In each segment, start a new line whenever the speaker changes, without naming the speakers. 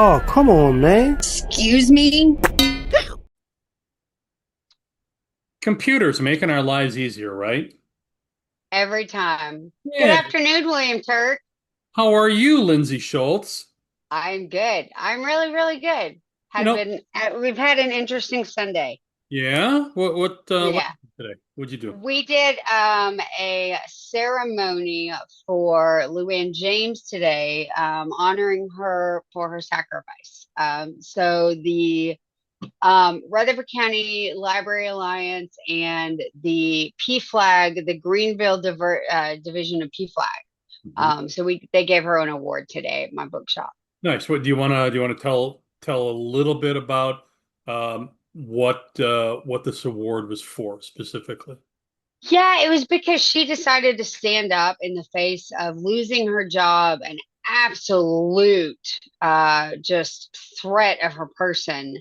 Oh, come on, man.
Excuse me?
Computers making our lives easier, right?
Every time. Good
Yeah.
afternoon, William Turk.
How are you, Lindsay Schultz?
I'm good. I'm really, really good.
You
Had
know,
been we've had an interesting Sunday.
yeah. What
Yeah.
today? What'd you do?
We did a ceremony for Luann James today, honoring her for her sacrifice. So the Rutherford County Library Alliance and the PFLAG, the Greenville Division of PFLAG.
Mhm.
So they gave her an award today at my bookshop.
Nice. What do you wanna tell a little bit about what this award was for specifically?
Yeah, it was because she decided to stand up in the face of losing her job, an absolute just threat of her person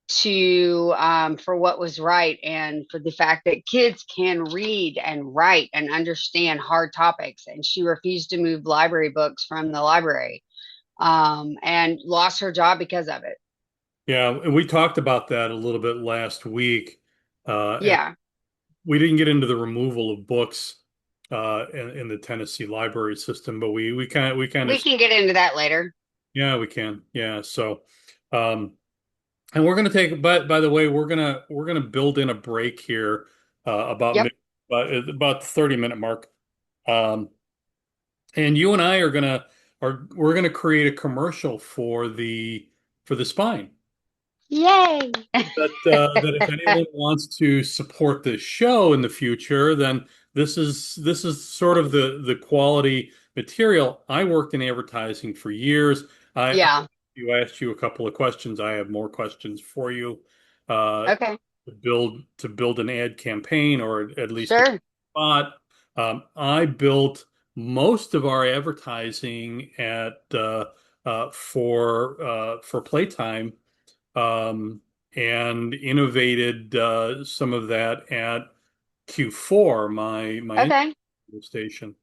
to for what was right and for the fact that kids can read and write and understand hard topics. And she refused to move library books from the library and lost her job because of it.
Yeah, and we talked about that a little bit last week. And
Yeah,
we didn't get into the removal of books in the Tennessee library system, but we kind of
we can get into that later.
yeah, we can. Yeah. So um and we're gonna take, but by the way, we're gonna build in a break here about
Yep,
about the 30-minute mark. Um and you and I are we're gonna create a commercial for the spine.
yay.
That if anyone wants to support this show in the future, then this is sort of the quality material. I worked in advertising for years. I
Yeah,
you asked you a couple of questions. I have more questions for you. Uh,
okay,
to build an ad campaign or at least a
sure.
spot. I built most of our advertising at for Playtime, um, and innovated some of that at Q4, my
Okay,
interview station.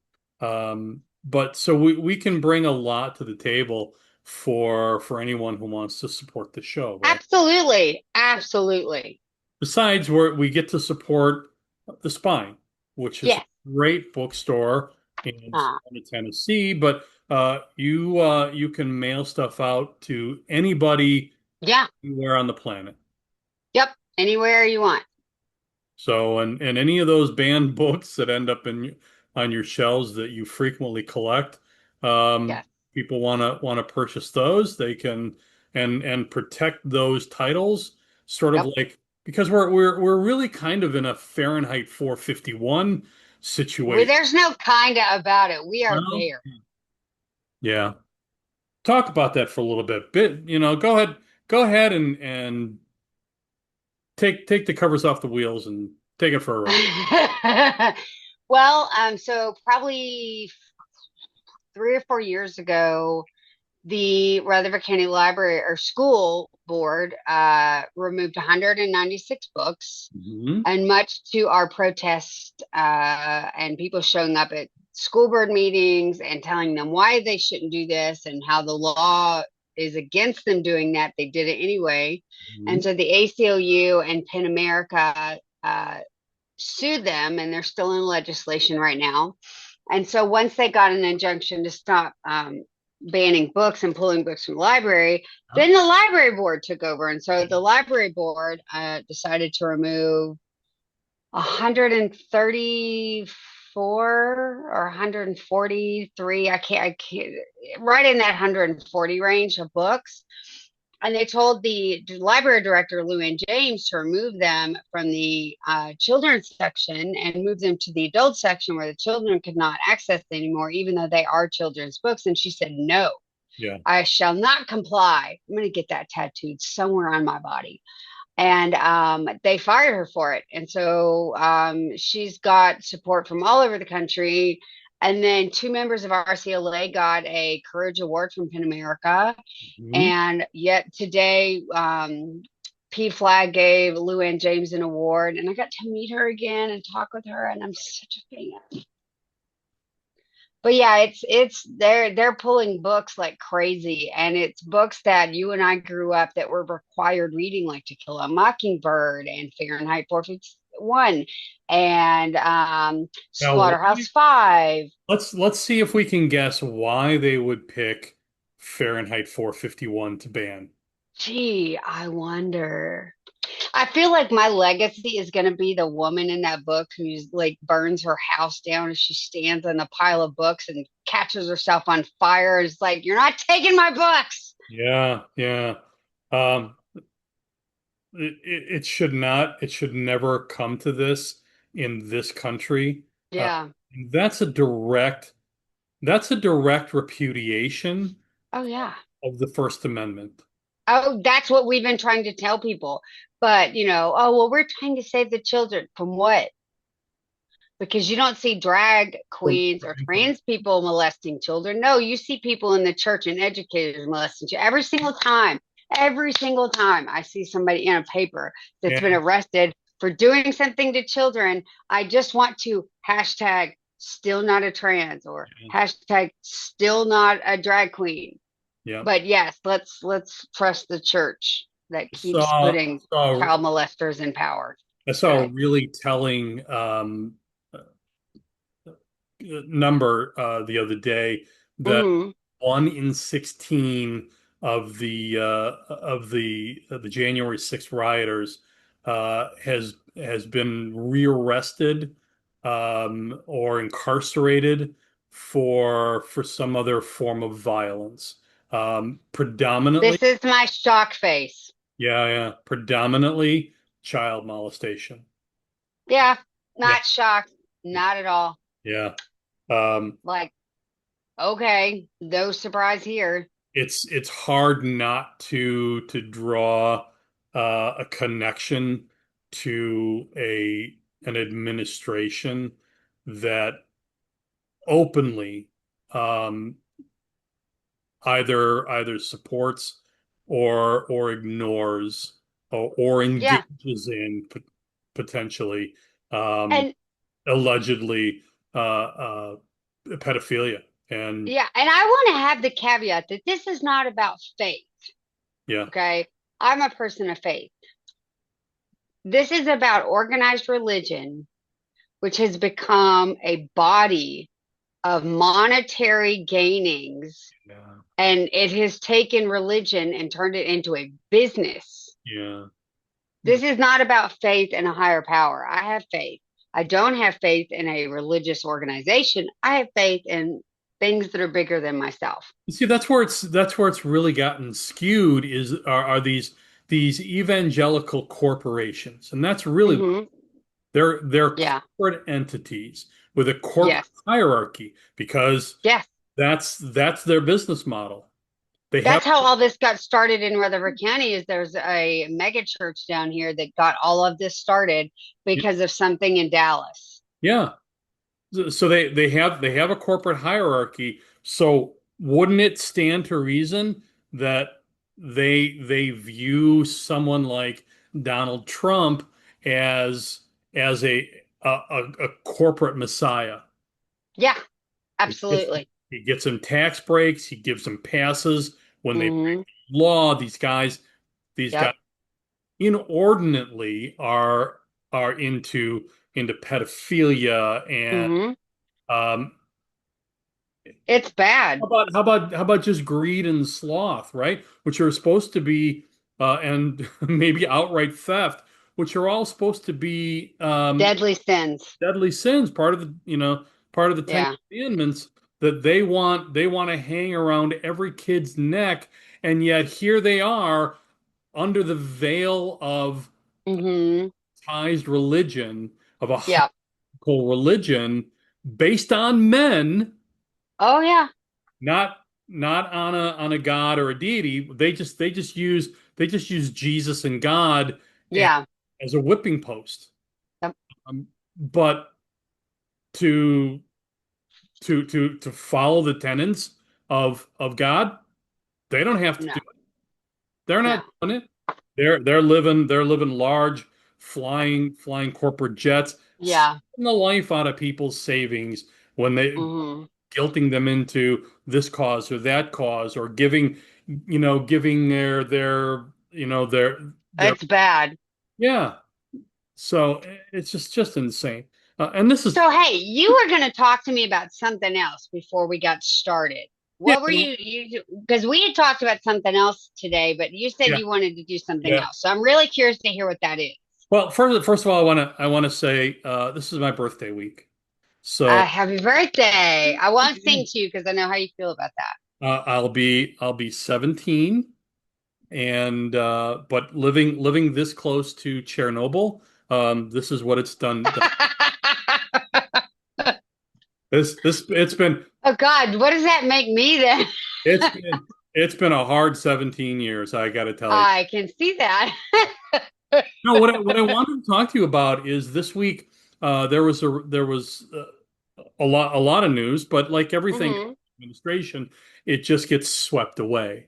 But so we can bring a lot to the table for anyone who wants to support the show, right?
absolutely, absolutely.
Besides, we get to support the Spine, which is a
Yes.
great bookstore in Tennessee. But you can mail stuff out to anybody
Yeah,
anywhere on the planet.
yep. Anywhere you want.
So, and any of those banned books that end up in on your shelves that you frequently collect,
Yes.
people want to purchase those. They can and protect those titles, sort of
Yep.
like because we're really kind of in a Fahrenheit 451 situation.
There's no kinda about it. We are
Well,
there.
yeah. Talk about that for a little bit. Go ahead and take the covers off the wheels and take it for a ride.
Well, so probably 3 or 4 years ago, the Rutherford County Library or School Board removed 196 books,
Mhm.
and much to our protest and people showing up at school board meetings and telling them why they shouldn't do this and how the law is against them doing that, they did it anyway. And
Mhm.
so the ACLU and PEN America sued them, and they're still in legislation right now. And so once they got an injunction to stop banning books and pulling books from the library, then the library board took over. And so the library board decided to remove 134 or 143. I can't, right in that 140 range of books. And they told the library director, Lou Ann James, to remove them from the children's section and move them to the adult section where the children could not access anymore, even though they are children's books. And she said, no,
Yeah.
I shall not comply. I'm going to get that tattooed somewhere on my body. And they fired her for it. And so she's got support from all over the country. And then two members of RCLA got a Courage Award from PEN America.
Mhm.
And yet today, PFLAG gave Lou Ann James an award, and I got to meet her again and talk with her, and I'm such a fan. But yeah, it's they're pulling books like crazy, and it's books that you and I grew up that were required reading, like To Kill a Mockingbird and Fahrenheit 451 and
Now,
Slaughterhouse Five.
let's see if we can guess why they would pick Fahrenheit 451 to ban.
Gee, I wonder. I feel like my legacy is going to be the woman in that book who's like burns her house down as she stands on a pile of books and catches herself on fire. It's like, you're not taking my books.
Yeah, yeah. Um, it should not, it should never come to this in this country. Uh,
Yeah.
that's a direct, that's a direct repudiation
Oh, yeah.
of the First Amendment.
Oh, that's what we've been trying to tell people. But, oh, well, we're trying to save the children from what? Because you don't see drag queens or trans people molesting children. No, you see people in the church and educators molesting children every single time. Every single time I see somebody in a paper that's been
Yeah,
arrested for doing something to children, I just want to hashtag still not a trans or hashtag still not a drag queen.
yeah.
But yes, let's trust the church that keeps
Saw,
putting
saw,
child molesters in power.
I saw a
Okay.
really telling number the other day that
Mm-hmm.
1 in 16 of the January 6th rioters has been rearrested or incarcerated for some other form of violence. Predominantly,
This is my shock face.
yeah, yeah, predominantly child molestation.
Yeah,
Yeah,
not shocked. Not at all.
yeah. Um,
Like, okay, no surprise here.
it's hard not to draw a connection to a an administration that openly um, either supports or ignores or
Yeah.
engages in potentially um,
And
allegedly pedophilia and
yeah, and I want to have the caveat that this is not about faith.
yeah,
Okay. I'm a person of faith. This is about organized religion, which has become a body of monetary gainings,
yeah,
and it has taken religion and turned it into a business.
yeah.
This is not about faith in a higher power. I have faith. I don't have faith in a religious organization. I have faith in things that are bigger than myself.
You see, that's where it's really gotten skewed are these evangelical corporations, and that's really
Hmm.
they're
Yeah.
corporate entities with a corporate
Yes.
hierarchy because
Yes.
that's their business model. They have
That's how all this got started in Rutherford County. Is there's a mega church down here that got all of this started because of something in Dallas.
yeah. So they have a corporate hierarchy. So wouldn't it stand to reason that they view someone like Donald Trump as as a corporate messiah?
Yeah,
He gets,
absolutely.
he gets them tax breaks. He gives them passes when they break
Hmm.
the law. These guys
Yep.
inordinately are into pedophilia and
Hmm.
um,
It's bad.
how about just greed and sloth, right? Which are supposed to be and maybe outright theft, which are all supposed to be
Deadly sins.
deadly sins, part of the Ten
Yeah.
Commandments that they want to hang around every kid's neck, and yet here they are under the veil of
Hmm.
ties religion, of a
Yep.
hierarchical religion based on men,
Oh yeah.
not on a god or a deity. They just use Jesus and God as,
Yeah.
as a whipping post.
Yep.
But to to follow the tenets of God, they don't have to
No.
do it. They're not
No.
doing it. They're living large, flying corporate jets,
Yeah.
sucking the life out of people's savings when they
Hmm.
guilting them into this cause or that cause, or giving their
It's bad.
yeah. So it's just insane. And this is
So, hey, you were going to talk to me about something else before we got started.
yeah,
What were you, because we had talked about something else today, but you said
yeah,
you wanted to do something
yeah.
else. So I'm really curious to hear what that is.
Well, first of all, I want to say this is my birthday week, so
Happy birthday. I won't sing to you because I know how you feel about that.
I'll be 17, and but living this close to Chernobyl, this is what it's done. This
Oh God, what does that make me then?
it's been it's been a hard 17 years, I got to tell you.
I can see that.
No, what I wanted to talk to you about is this week there was a lot of news, but like everything in
Hmm.
administration, it just gets swept away.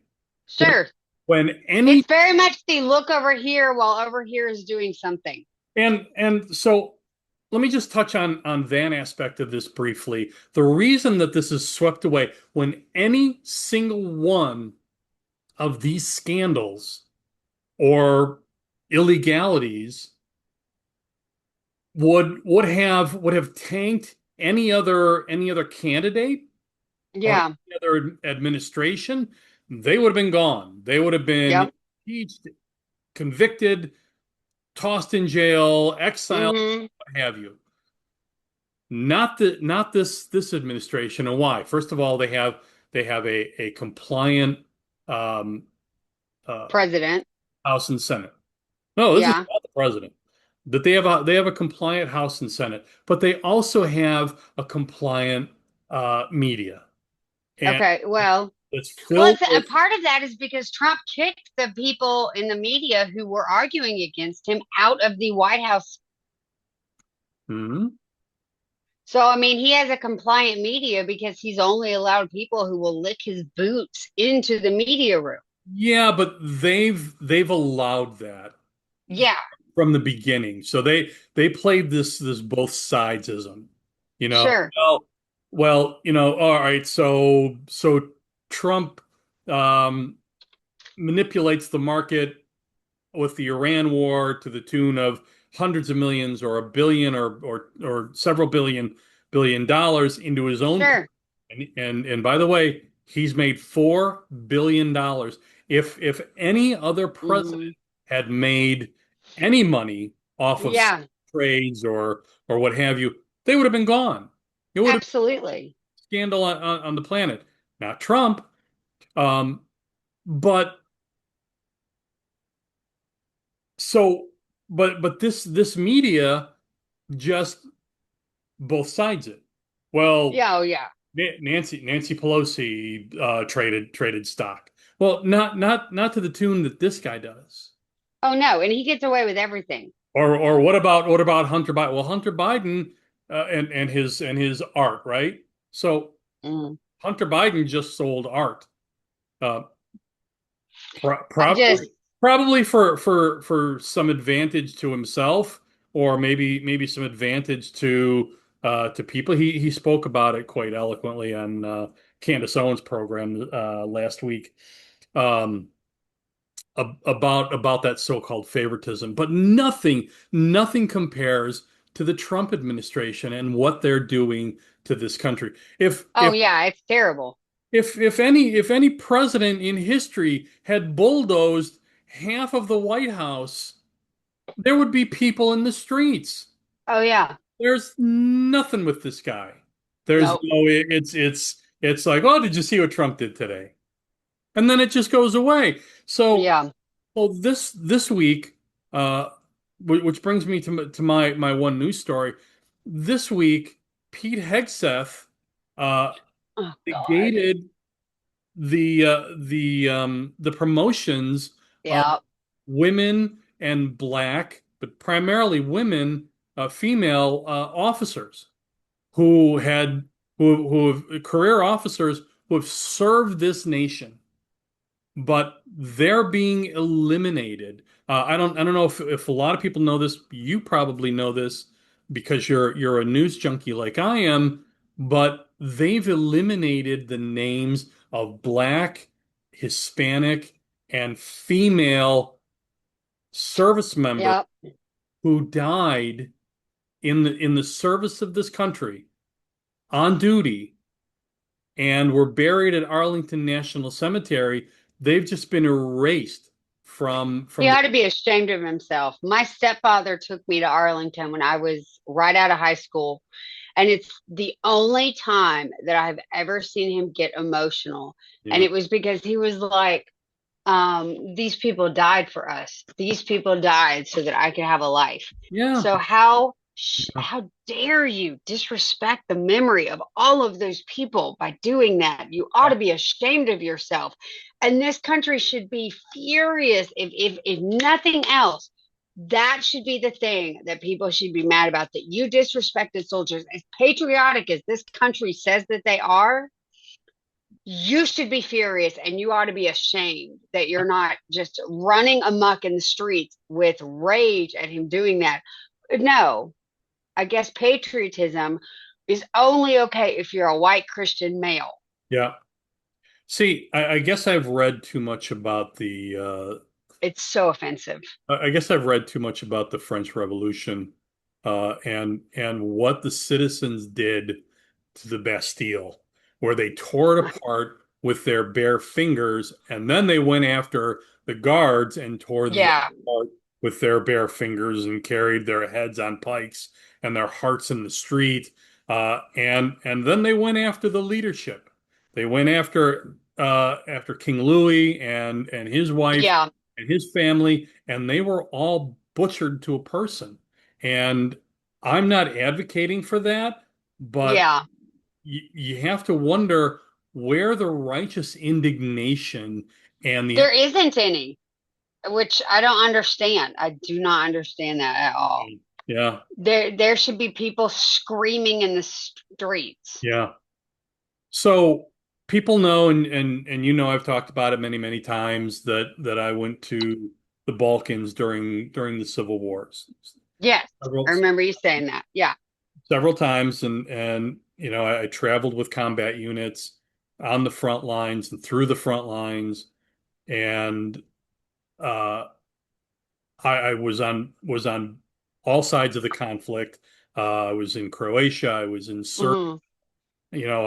When
Sure.
when any
It's very much the look over here while over here is doing something.
and so let me just touch on that aspect of this briefly. The reason that this is swept away, when any single one of these scandals or illegalities would have tanked any other candidate or
Yeah.
any other administration, they would have been gone. They would have been
Yep.
impeached, convicted, tossed in jail, exiled,
Hmm.
what have you. Not this administration. And why? First of all, they have a compliant um, uh,
President.
House and Senate. No, this is
Yeah.
about the president. That they have a compliant House and Senate, but they also have a compliant media, and
Okay. Well,
it's
well,
filled
a
with.
part of that is because Trump kicked the people in the media who were arguing against him out of the White House.
Mhm.
So, I mean, he has a compliant media because he's only allowed people who will lick his boots into the media room.
Yeah, but they've allowed that
Yeah,
from the beginning. So they played this both sidesism. You know,
sure.
all right, so Trump um manipulates the market with the Iran war to the tune of hundreds of millions or a billion or several billion dollars into his own.
Sure.
And by the way, he's made $4 billion. If any other president
Hmm.
had made any money off of
Yeah,
trades or what have you, they would have been gone. It would have
absolutely.
been a scandal on the planet. Not Trump, um, but so but this media just both sides it. Well,
Yeah, oh yeah.
Nancy Pelosi traded stock. Well, not to the tune that this guy does.
Oh no, and he gets away with everything.
Or what about Hunter Biden? Well, Hunter Biden and his art, right? So
Mm.
Hunter Biden just sold art. Uh,
I just,
probably for some advantage to himself, or maybe some advantage to people. He spoke about it quite eloquently on Candace Owens' program last week, um, about that so-called favoritism. But nothing compares to the Trump administration and what they're doing to this country. If
oh
if
yeah, it's terrible.
if any president in history had bulldozed half of the White House, there would be people in the streets.
Oh yeah.
There's nothing with this guy. There's
No.
no it's like, oh, did you see what Trump did today? And then it just goes away. So
Yeah.
so this week, uh, which brings me to my one news story. This week, Pete Hegseth uh,
Oh God.
negated the promotions of
Yeah.
women and black, but primarily women, female officers who have career officers who have served this nation, but they're being eliminated. I don't know if a lot of people know this. You probably know this because you're a news junkie like I am. but they've eliminated the names of Black, Hispanic, and female service members
Yep.
who died in the service of this country on duty and were buried at Arlington National Cemetery. They've just been erased
He
from the
ought to be ashamed of himself. My stepfather took me to Arlington when I was right out of high school, and it's the only time that I've ever seen him get emotional. And
yeah
it was because he was like, these people died for us. These people died so that I could have a life.
yeah
So how dare you disrespect the memory of all of those people by doing that? You ought to be ashamed of yourself. And this country should be furious if nothing else. That should be the thing that people should be mad about, that you disrespected soldiers. As patriotic as this country says that they are, you should be furious and you ought to be ashamed that you're not just running amok in the streets with rage at him doing that. No, I guess patriotism is only okay if you're a white Christian male.
yeah. See, I guess I've read too much about
It's so offensive.
I guess I've read too much about the French Revolution, and what the citizens did to the Bastille, where they tore it apart with their bare fingers, and then they went after the guards and tore them
Yeah,
apart with their bare fingers and carried their heads on pikes and their hearts in the street. And then they went after the leadership. They went after King Louis and his wife
yeah,
and his family, and they were all butchered to a person. And I'm not advocating for that, but
yeah.
you have to wonder where the righteous indignation and the
There isn't any, which I don't understand. I do not understand that at all.
yeah,
There should be people screaming in the streets.
yeah. So people know, and you know, I've talked about it many, many times that I went to the Balkans during the Civil Wars
Yes, I
several
remember you saying that. Yeah.
several times, and you know, I traveled with combat units on the front lines and through the front lines, and uh, I was on all sides of the conflict. I was in Croatia. I was in Serbia.
Hmm.
You know,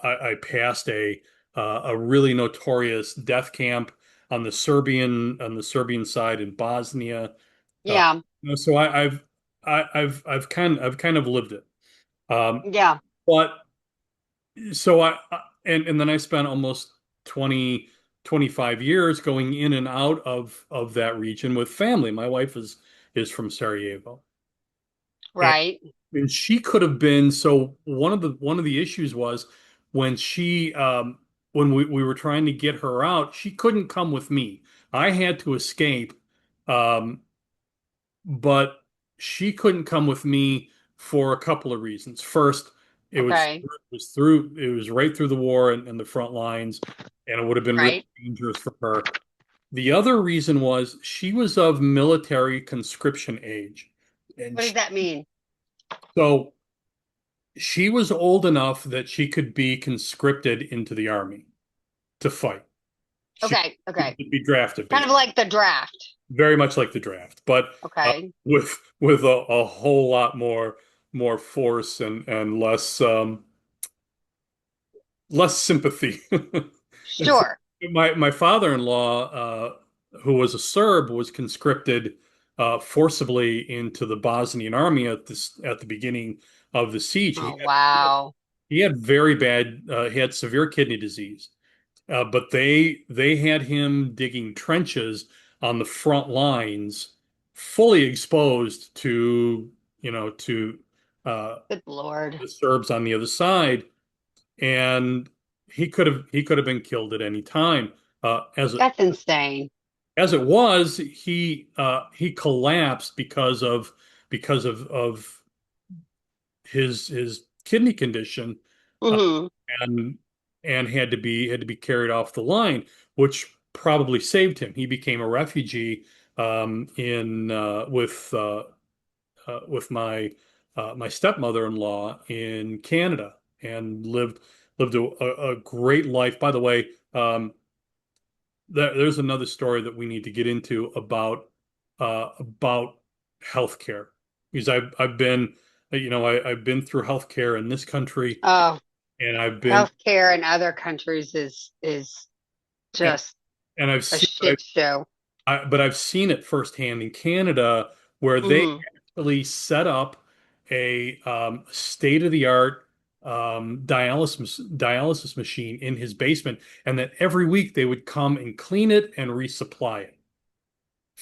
I passed a really notorious death camp on the Serbian side in Bosnia. Uh,
Yeah.
you know, so I've kind of lived it. Um,
Yeah.
but so and then I spent almost 20 25 years going in and out of that region with family. My wife is from Sarajevo. And,
Right.
and she could have been, so one of the issues was when when we were trying to get her out, she couldn't come with me. I had to escape. Um, but she couldn't come with me for a couple of reasons. First,
Okay.
it was right through the war and the front lines, and it would have been really
Right.
dangerous for her. The other reason was she was of military conscription age, and
What does that mean?
so she was old enough that she could be conscripted into the army to fight. She
Okay. Okay.
could be drafted,
Kind of
basically.
like the draft.
Very much like the draft, but
Okay.
with a whole lot more force and less sympathy.
Sure.
My father-in-law, who was a Serb, was conscripted forcibly into the Bosnian army at the beginning of the siege.
Oh, wow.
He had he had severe kidney disease. But they had him digging trenches on the front lines, fully exposed to, you know, to uh,
Good Lord.
the Serbs on the other side, and he could have been killed at any time.
That's insane.
As it was, he collapsed of his kidney condition, uh,
Hmm.
and had to be carried off the line, which probably saved him. He became a refugee in with my my stepmother-in-law in Canada and lived a great life. By the way, there's another story that we need to get into about healthcare because I've been I've been through healthcare in this country
Oh,
and I've been
healthcare in other countries is
and,
just
and I've
a
seen
shit show.
but I've seen it firsthand in Canada where they
Hmm.
actually set up a state-of-the-art dialysis machine in his basement, and that every week they would come and clean it and resupply it.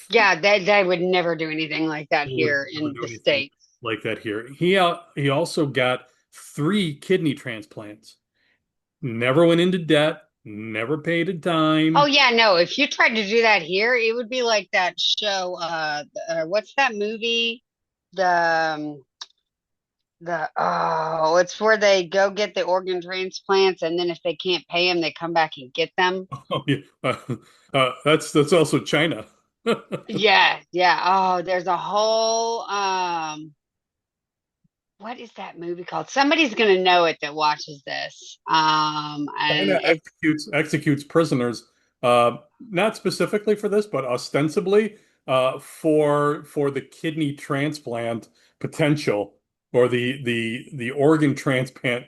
Yeah, they would never do anything like that
He would
here
never
in
do
the
anything
States.
like that here. He also got 3 kidney transplants. Never went into debt. Never paid a
Oh
dime.
yeah, no, if you tried to do that here, it would be like that show, what's that movie? The it's where they go get the organ transplants, and then if they can't pay them, they come back and get them.
Oh yeah, that's also China.
Yeah, yeah. Oh, there's a whole what is that movie called? Somebody's gonna know it that watches this. And
China
it's
executes prisoners, not specifically for this, but ostensibly for the kidney transplant potential or the organ transplant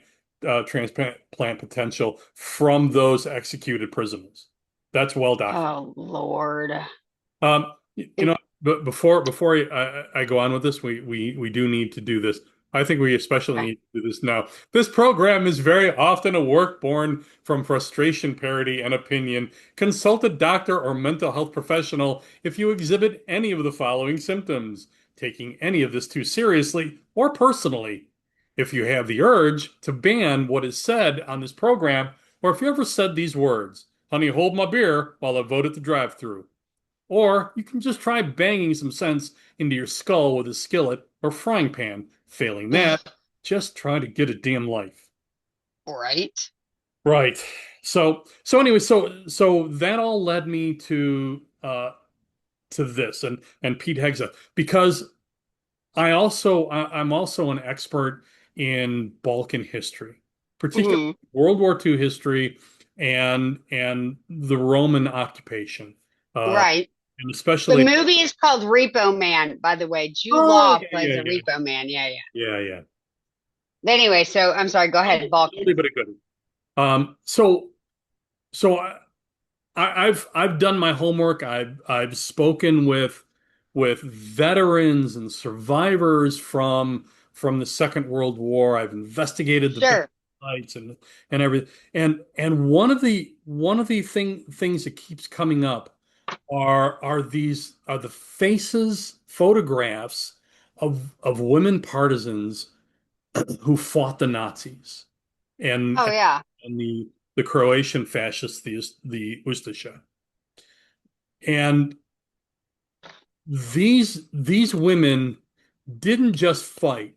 potential from those executed prisoners. That's well documented.
oh Lord.
You know, but before I go on with this, we do need to do this. I think we especially
Okay.
need to do this now. This program is very often a work born from frustration, parody, and opinion. Consult a doctor or mental health professional if you exhibit any of the following symptoms, taking any of this too seriously or personally. If you have the urge to ban what is said on this program, or if you ever said these words, honey, hold my beer while I vote at the drive-through. Or you can just try banging some sense into your skull with a skillet or frying pan. Failing that, just try to get a damn life.
Right.
Right. So anyway, so that all led me to this and Pete Hegseth because I'm also an expert in Balkan history, particularly
Hmm.
World War II history and the Roman occupation. Uh,
Right.
and
The
especially
movie is called Repo Man, by the way. Jude
oh
Law
yeah,
plays
yeah,
a
yeah,
repo man. Yeah, yeah.
yeah, yeah.
Anyway, so I'm sorry, go ahead,
Only
Balkan.
but a good. So I've done my homework. I've spoken with veterans and survivors from the Second World War. I've investigated the battle
Sure.
sites and everything. And one of the things that keeps coming up are the faces photographs of women partisans who fought the Nazis and
Oh yeah.
and the Croatian fascists, the Ustasha. And these women didn't just fight.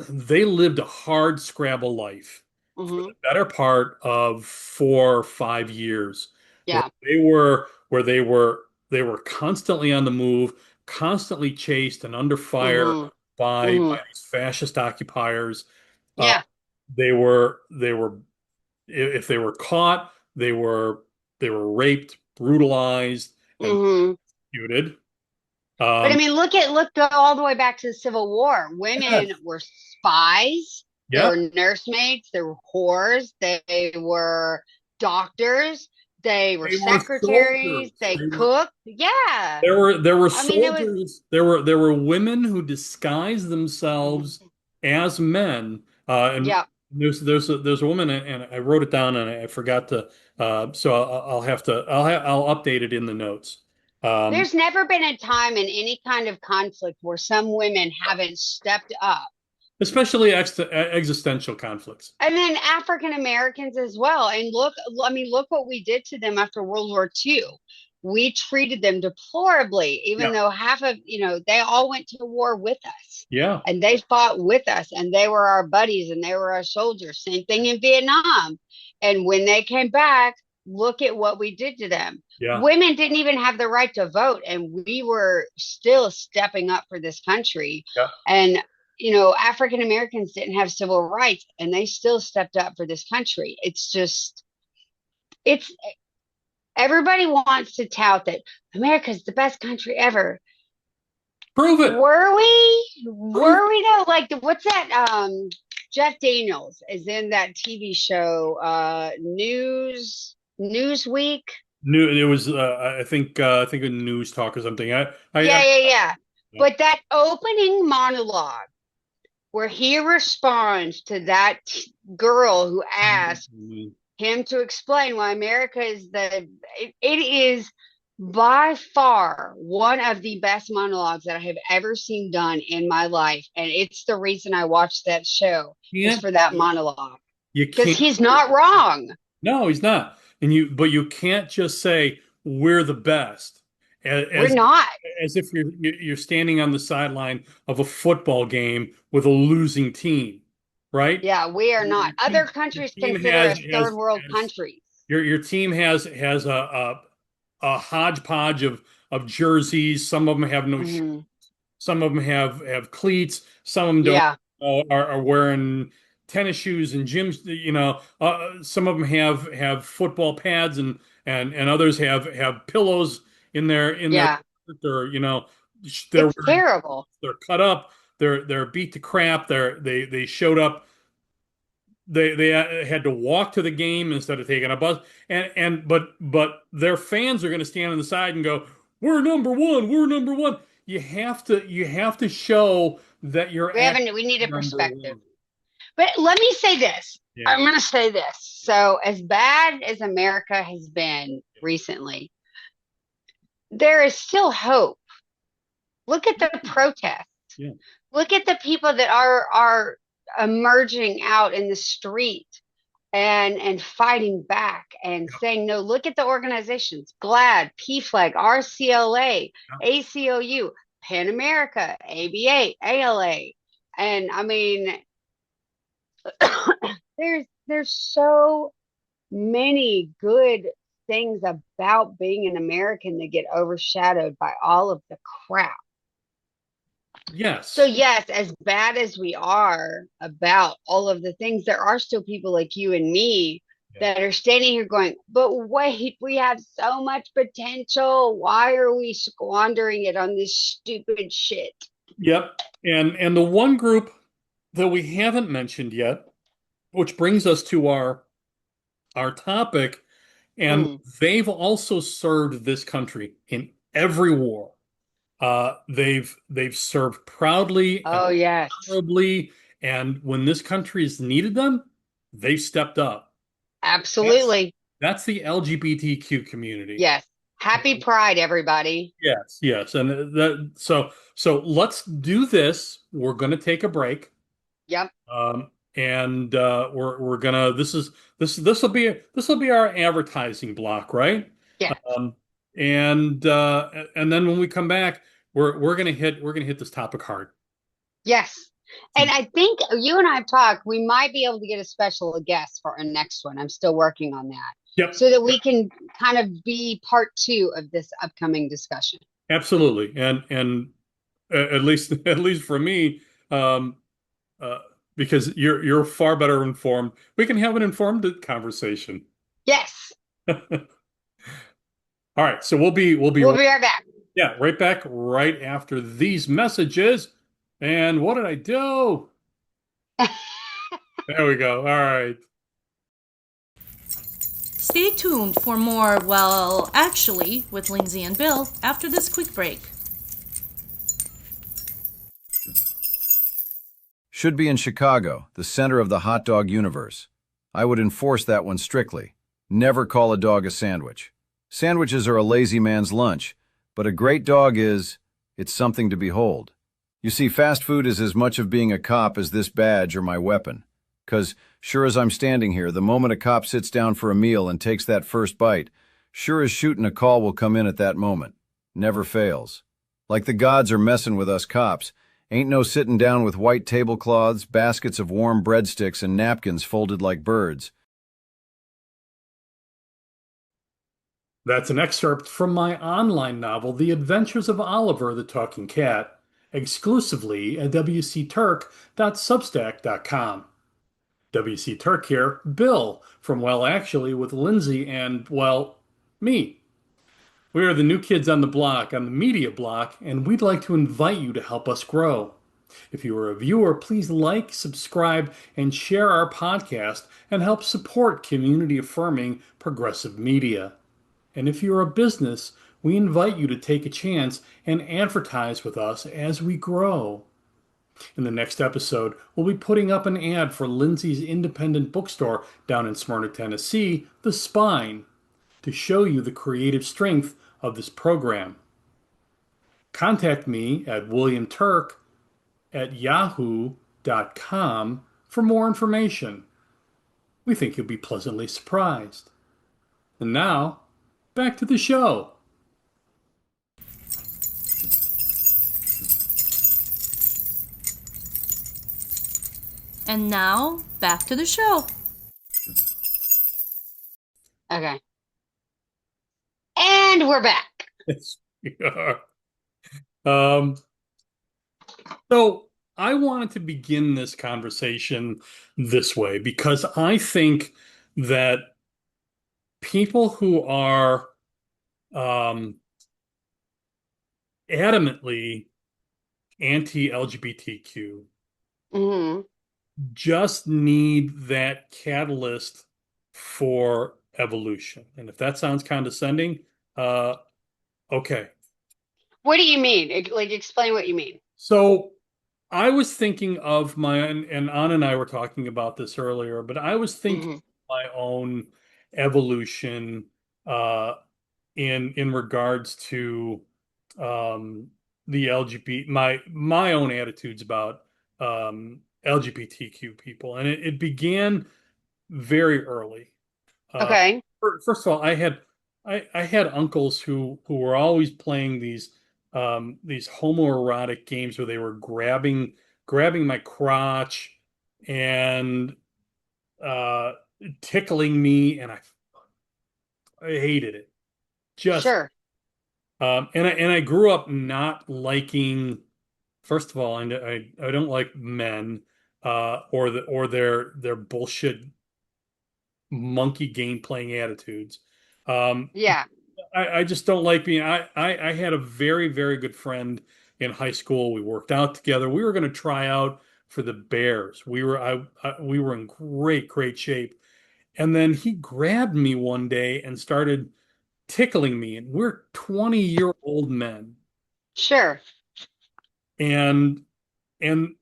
They lived a hard scrabble life for
Hmm.
the better part of 4 or 5 years, where
Yeah.
they were constantly on the move, constantly chased and under fire
Hmm.
by
Hmm.
these fascist occupiers. Uh,
Yeah.
they were if they were caught, they were raped, brutalized, and
Hmm.
executed.
But I
Um,
mean, go all the way back to the Civil War. Women
yes,
were spies, they
yeah,
were nursemaids, they were whores, they were doctors, they were
they were
secretaries,
soldiers.
they cooked. Yeah.
There were
I mean, it was,
soldiers. There were women who disguised themselves as men. And
yeah.
there's a woman, and I wrote it down, and I forgot to. So I'll have to. I'll update it in the notes. Um,
There's never been a time in any kind of conflict where some women haven't stepped up.
Especially existential conflicts.
And then African Americans as well. And look, I mean, look what we did to them after World War II. We treated them deplorably,
Yeah,
even though half of, they all went to war with us
yeah,
and they fought with us and they were our buddies and they were our soldiers. Same thing in Vietnam. And when they came back, look at what we did to them.
yeah.
Women didn't even have the right to vote, and we were still stepping up for this country.
Yeah.
And African Americans didn't have civil rights and they still stepped up for this country. It's everybody wants to tout that America's the best country ever.
Prove it.
Were we?
Prove
Were we though? Like, what's that? Jeff Daniels is in that TV show, Newsweek.
New. It was. I think a news talk or something.
Yeah, yeah, yeah.
Yeah.
But that opening monologue where he responds to that girl who asked him to explain why America is it is by far one of the best monologues that I have ever seen done in my life. And it's the reason I watched that show is
Can't.
for that monologue
You
because
can't.
he's not wrong.
No, he's not. But you can't just say we're the best,
We're
as
not.
as if you're standing on the sideline of a football game with a losing team, right?
Yeah, we are not. Other
Your
countries
team
consider us third world
has
countries.
your team has a hodgepodge of jerseys. Some of them have no shoes.
Hmm.
Some of them have cleats. Some of them don't
Yeah,
are wearing tennis shoes and gyms. Some of them have football pads and others have pillows in their
yeah.
or they're
It's
wearing,
terrible.
they're cut up. They're beat to crap. They showed up. They had to walk to the game instead of taking a bus. But their fans are going to stand on the side and go, "We're number one. We're number one." You have to show that you're actually
We need a
number
perspective.
one.
But let me say this.
Yeah.
I'm going to say this. So, as bad as America has been recently, there is still hope. Look at the protests.
Yeah.
Look at the people that are emerging out in the street and fighting back and saying no. Look at the organizations: GLAD, PFLAG, RCLA, ACLU, Pan America, ABA, ALA. And I mean, there's so many good things about being an American that get overshadowed by all of the crap. So
Yes.
yes, as bad as we are about all of the things, there are still people like you and me
Yeah.
that are standing here going, but wait, we have so much potential. Why are we squandering it on this stupid shit?
Yep. And the one group that we haven't mentioned yet, which brings us to our topic, and
Mm.
they've also served this country in every war. They've served proudly and
Oh yes,
honorably, and when this country has needed them, they've stepped up. That's
absolutely.
that's the LGBTQ community.
Yes. Happy Pride, everybody.
Yes, yes, and so let's do this. We're going to take a break,
Yep.
and we're gonna. This will be our advertising block, right?
Yes.
Um, and then when we come back, we're gonna hit this topic hard.
Yes. And I think you and I have talked, we might be able to get a special guest for our next one. I'm still working on that
Yep,
so that we can kind of be part two of this upcoming discussion.
absolutely. And at least for me, um, uh, because you're far better informed, we can have an informed conversation.
Yes.
All right, so we'll be
We'll be right back.
yeah, right back right after these messages. And what did I do? There we go. All right.
Stay tuned for more, well, actually, with Lindsay and Bill after this quick break.
Should be in Chicago, the center of the hot dog universe. I would enforce that one strictly. Never call a dog a sandwich. Sandwiches are a lazy man's lunch, but a great dog it's something to behold. You see, fast food is as much of being a cop as this badge or my weapon. 'Cause, sure as I'm standing here, the moment a cop sits down for a meal and takes that first bite, sure as shooting a call will come in at that moment. Never fails. Like the gods are messing with us cops, ain't no sitting down with white tablecloths, baskets of warm breadsticks, and napkins folded like birds.
That's an excerpt from my online novel, The Adventures of Oliver the Talking Cat, exclusively at wcturk.substack.com. WC Turk here, Bill from Well Actually with Lindsay and, well, me. We are the new kids on the block, on the media block, and we'd like to invite you to help us grow. If you are a viewer, please like, subscribe, and share our podcast and help support community affirming progressive media. And if you're a business, we invite you to take a chance and advertise with us as we grow. In the next episode, we'll be putting up an ad for Lindsay's independent bookstore down in Smyrna, Tennessee, The Spine, to show you the creative strength of this program. Contact me at williamturk@yahoo.com for more information. We think you'll be pleasantly surprised. And now, back to the show.
And now, back to the show.
Okay. And we're back.
Yes, we are. Um, so I wanted to begin this conversation this way because I think that people who are adamantly anti-LGBTQ
Hmm.
just need that catalyst for evolution. And if that sounds condescending, okay.
What do you mean? Like, explain what you mean.
So I was thinking of and Anna and I were talking about this earlier, but I was thinking
Hmm.
of my own evolution in regards to the LGBT, my own attitudes about LGBTQ people, and it began very early. Uh,
Okay.
First of all, I had uncles who were always playing these homoerotic games where they were grabbing my crotch and uh, tickling me, and I hated it. Just
Sure.
and I grew up not liking. First of all, I don't like men or their bullshit monkey game playing attitudes. Um,
Yeah.
I just don't like being. I had a very, very good friend in high school. We worked out together. We were going to try out for the Bears. We were in great shape. And then he grabbed me one day and started tickling me. And we're 20-year-old men.
Sure.
And and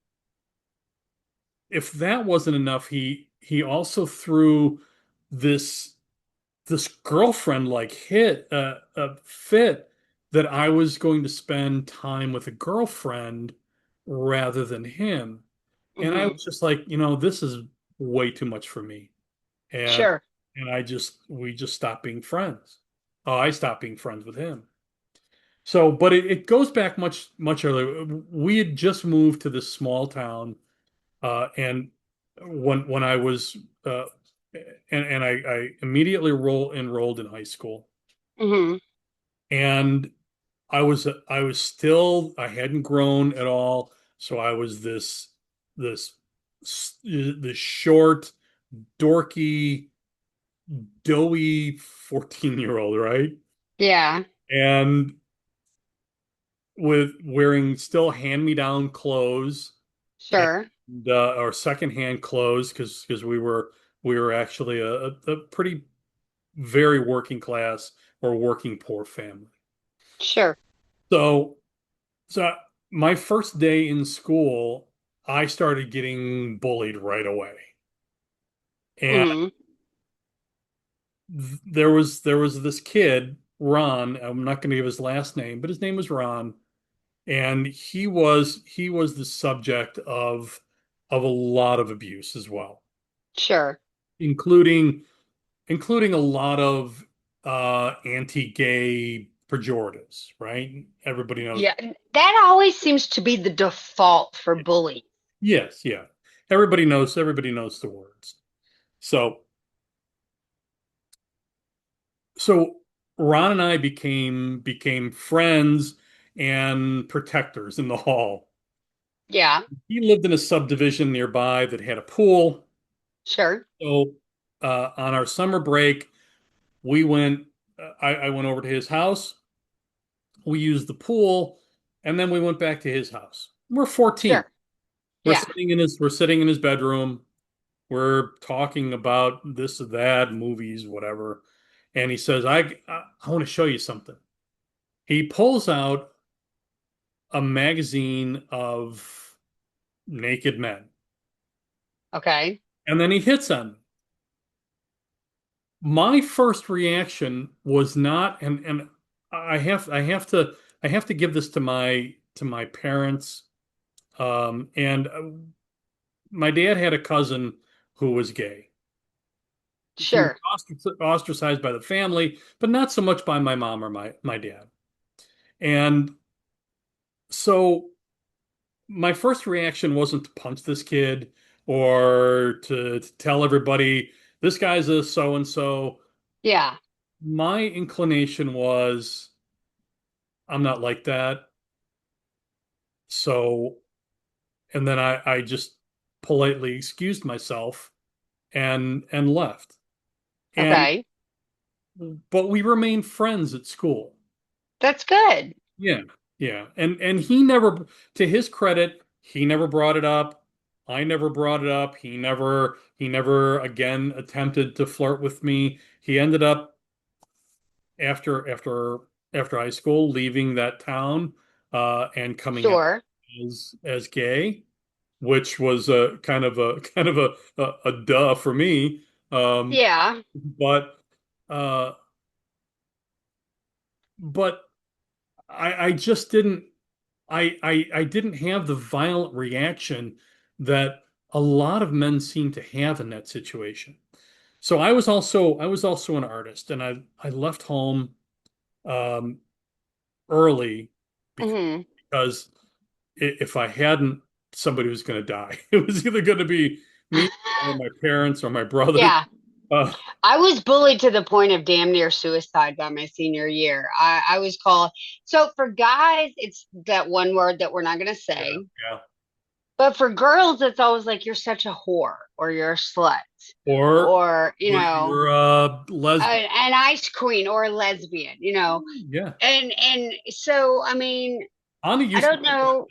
if that wasn't enough, he also threw this this girlfriend like hit a fit that I was going to spend time with a girlfriend rather than him. And I
Hmm.
was just like, this is way too much for me. And
Sure.
and we just stopped being friends. Oh, I stopped being friends with him. So, but it goes back much earlier. We had just moved to this small town, and when I was I immediately enrolled in high school,
Hmm.
and I hadn't grown at all, so I was this short, dorky, doughy 14-year-old, right?
Yeah.
And with wearing still hand-me-down clothes
Sure.
and or secondhand clothes because we were actually a pretty very working class or working poor family.
Sure.
So so my first day in school, I started getting bullied right away. And
Hmm.
there was this kid, Ron, I'm not going to give his last name, but his name was Ron, and he was the subject of a lot of abuse as well,
Sure.
including a lot of anti-gay pejoratives, right? Everybody knows.
Yeah. That always seems to be the default for bullying.
Yes, yeah. Everybody knows the words. So so Ron and I became friends and protectors in the hall.
Yeah.
He lived in a subdivision nearby that had a pool.
Sure.
So on our summer break, we went. I went over to his house. We used the pool, and then we went back to his house. We're 14.
Sure. Yeah.
We're sitting in his bedroom. We're talking about this or that, movies, whatever. And he says, I want to show you something. He pulls out a magazine of naked men,
Okay.
and then he hits on me. My first reaction was not, and I have to give this to my parents. And my dad had a cousin who was gay. He was
Sure.
ostracized by the family, but not so much by my mom or my dad. And so my first reaction wasn't to punch this kid or to tell everybody this guy's a so and so.
Yeah.
My inclination was I'm not like that. So, and then I just politely excused myself and left. And
Okay.
but we remained friends at school.
That's good.
Yeah, yeah. And he never, to his credit, he never brought it up. I never brought it up. He never again attempted to flirt with me. He ended up after after high school leaving that town and coming out
Sure.
as gay, which was a kind of a duh for me.
Yeah.
But uh but I just didn't I didn't have the violent reaction that a lot of men seem to have in that situation. So I was also an artist, and I left home um, early because,
Hmm.
because if I hadn't, somebody was going to die. It was either going to be me or my parents or my brother.
Yeah.
Uh,
I was bullied to the point of damn near suicide by my senior year. I was called. So for guys, it's that one word that we're not going to
yeah,
say.
yeah.
But for girls, it's always like you're such a whore or you're a slut
Or
or,
you're a lesbian.
an ice queen or a lesbian,
Yeah.
And so, I mean,
Anna
I
used to
don't
get that
know.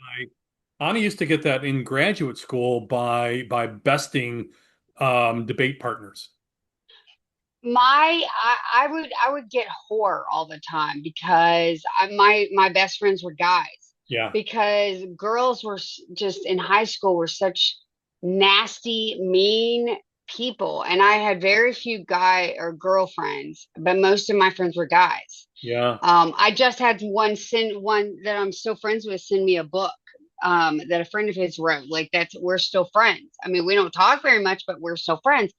Anna used to get that in graduate school by besting debate partners.
I would get whore all the time because my best friends were guys
Yeah,
because girls were just in high school were such nasty, mean people, and I had very few guy or girlfriends, but most of my friends were guys.
yeah,
I just had one that I'm still friends with send me a book that a friend of his wrote. Like that's we're still friends. I mean, we don't talk very much, but we're still friends.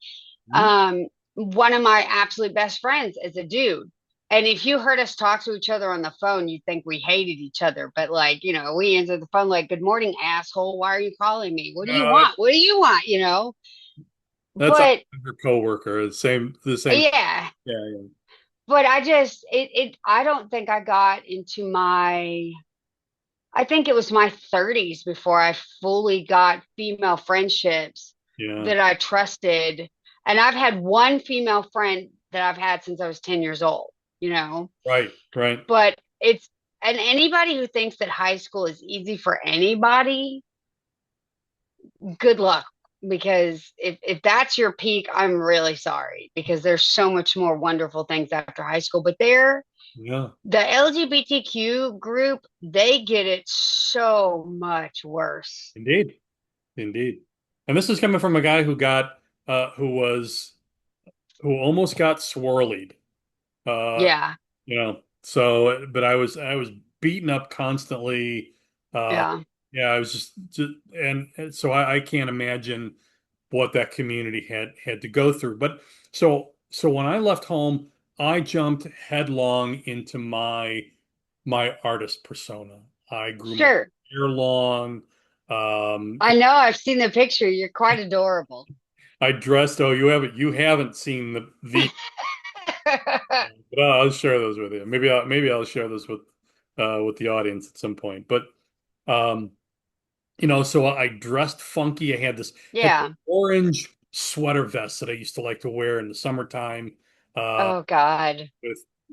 Mhm.
One of my absolute best friends is a dude. And if you heard us talk to each other on the phone, you'd think we hated each other. But like, we answered the phone like, "Good morning, asshole. Why are you calling me? What do you
Uh,
want? What do you want?"
that's a
But
her coworker. The same.
yeah,
Yeah, yeah,
but I don't think I got into I think it was my 30s before I fully got female friendships
yeah.
that I trusted. And I've had one female friend that I've had since I was 10 years old, you know.
Right, right.
But and anybody who thinks that high school is easy for anybody, good luck. Because if that's your peak, I'm really sorry because there's so much more wonderful things after high school. But
Yeah,
the LGBTQ group, they get it so much worse.
indeed, indeed. And this is coming from a guy who got who was who almost got swirlied. Uh,
Yeah,
so but I was beaten up constantly. Uh,
yeah,
yeah, I was just and so I can't imagine what that community had to go through. But so when I left home, I jumped headlong into my artist persona. I grew my
sure.
hair long. Um,
I know. I've seen the picture. You're quite adorable.
I dressed. Oh, you haven't seen the but I'll share those with you. Maybe I'll share those with the audience at some point. But um, so I dressed funky. I had this
Yeah.
orange sweater vest that I used to like to wear in the summertime, uh,
Oh God.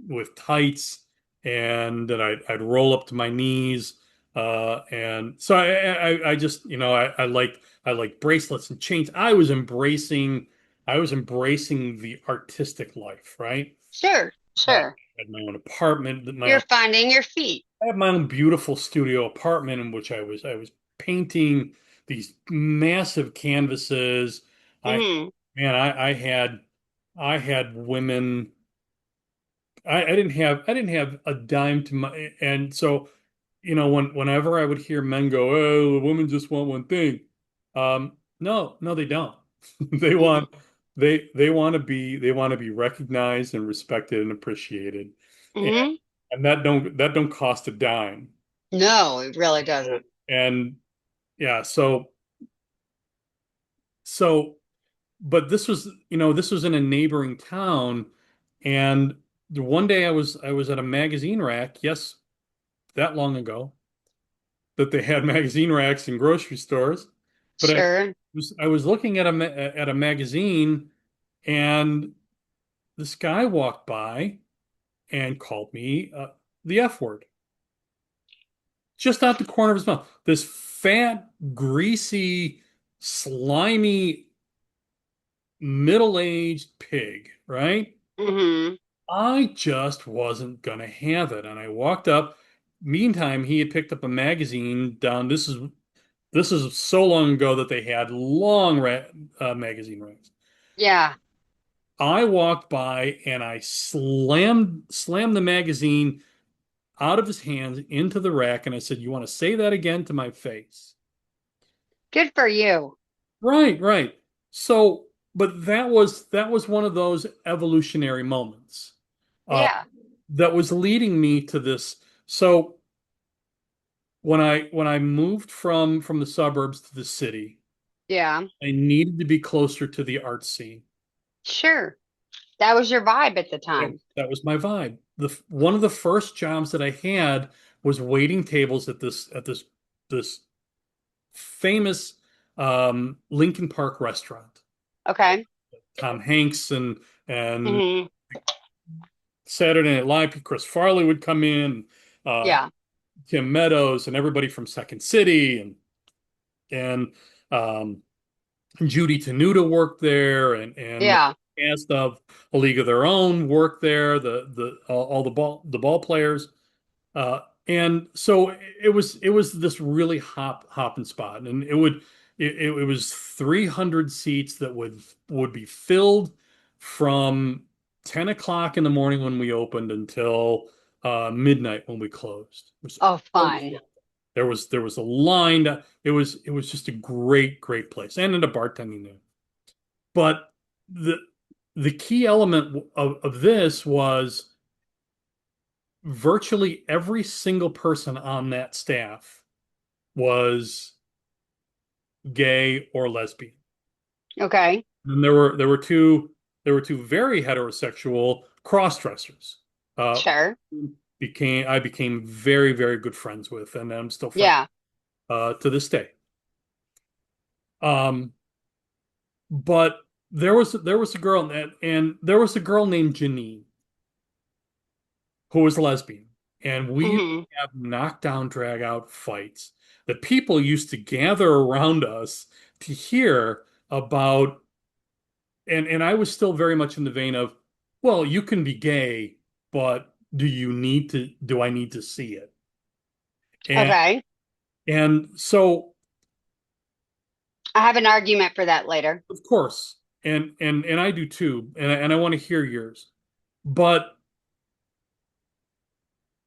with tights, and then I'd roll up to my knees, and so I just I like bracelets and chains. I was embracing the artistic life, right?
Sure,
I
sure.
had my own apartment,
You're finding your feet.
I had my own beautiful studio apartment in which I was painting these massive canvases. I
Hmm.
man, I had women. I didn't have a dime to my, and so whenever I would hear men go, "Oh, women just want one thing," no, no, they don't. They
Hmm.
want they want to be recognized and respected and appreciated, and,
Hmm.
that don't cost a dime.
No, it really doesn't.
And yeah, so but this was in a neighboring town, and the one day I was at a magazine rack, yes, that long ago, that they had magazine racks in grocery stores. But
Sure.
I was looking at at a magazine, and this guy walked by and called me the F word just out the corner of his mouth. This fat, greasy, slimy, middle-aged pig, right?
Hmm.
I just wasn't gonna have it, and I walked up. Meantime, he had picked up a magazine down. This is so long ago that they had long magazine racks.
Yeah.
I walked by and I slammed the magazine out of his hands into the rack, and I said, "You want to say that again to my face?"
Good for you.
Right, right. So, but that was one of those evolutionary moments uh,
Yeah.
that was leading me to this. So when I moved from the suburbs to the city,
Yeah.
I needed to be closer to the art scene.
Sure. That was your vibe at the
That,
time.
that was my vibe. One of the first jobs that I had was waiting tables at this famous Lincoln Park restaurant.
Okay.
Tom Hanks and
Hmm.
Saturday Night Live, Chris Farley would come in, uh,
Yeah.
Tim Meadows, and everybody from Second City, and um, Judy Tenuta worked there, and the
Yeah.
cast of A League of Their Own worked there. All the ball players, and so it was this really hopping spot, and it was 300 seats that would be filled from 10 o'clock in the morning when we opened until midnight when we closed. It was
Oh,
always
fun.
full. There was a line. It was just a great place, and a bartending there. But the the key element of this was virtually every single person on that staff was gay or lesbian.
Okay.
And there were two very heterosexual cross-dressers. Uh,
Sure.
I became very good friends with, and I'm still friends
Yeah.
to this day. Um, but there was a girl, and there was a girl named Janine who was lesbian, and we used
Hmm.
to have knockdown, drag out fights that people used to gather around us to hear about. And I was still very much in the vein of, well, you can be gay, but do I need to see it? And
Okay.
so
I have an argument for that later.
of course, and I do too, and I want to hear yours. But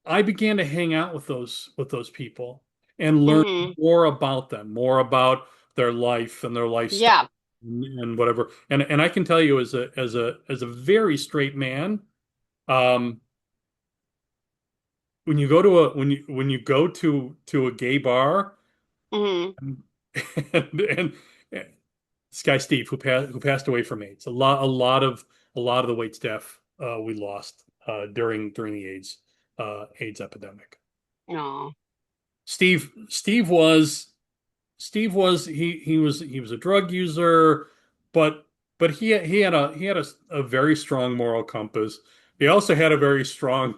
I began to hang out with those people and learn
Hmm.
more about them, more about their life and their lifestyle
Yeah.
and whatever. And I can tell you as a very straight man, um, when you go to when you go to a gay bar,
Hmm.
and, and this guy Steve who passed away from AIDS, a lot of the wait staff we lost during the AIDS epidemic.
No.
Steve was Steve was he was a drug user, but he had a very strong moral compass. He also had a very strong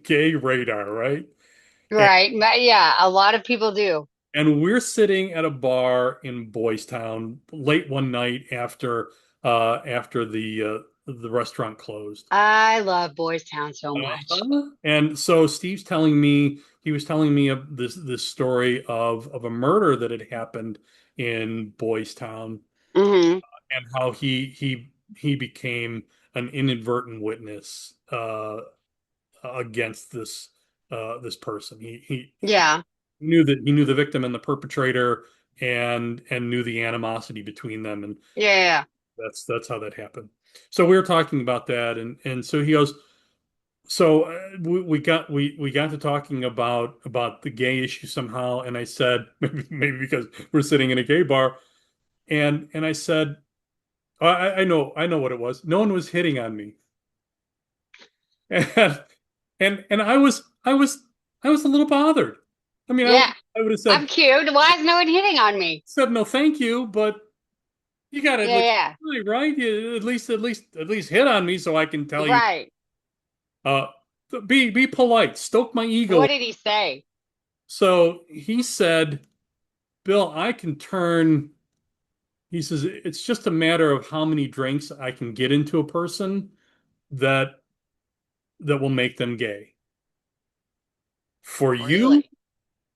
gay radar, right? And,
Right. Yeah, a lot of people do.
and we're sitting at a bar in Boys Town late one night after the restaurant closed.
I love Boys Town so much.
And so Steve's telling me he was telling me of this story of a murder that had happened in Boys Town
Hmm.
and how he became an inadvertent witness against this person. He
Yeah.
knew that he knew the victim and the perpetrator and knew the animosity between them, and
Yeah. Yeah.
that's how that happened. So we were talking about that, and so he goes. So we got to talking about the gay issue somehow, and I said maybe because we're sitting in a gay bar, and I said I know what it was. No one was hitting on me, and and I was a little bothered. I mean,
Yeah.
I would have
I'm cute. Why is no one hitting on me?
said no, thank you, but you got to at
Yeah.
least
Yeah.
right. You at least hit on me so I can tell you.
Right.
Uh, be polite, stoke my ego.
What did he say?
So he said, Bill, I can turn, he says, it's just a matter of how many drinks I can get into a person that that will make them gay. For you,
Really?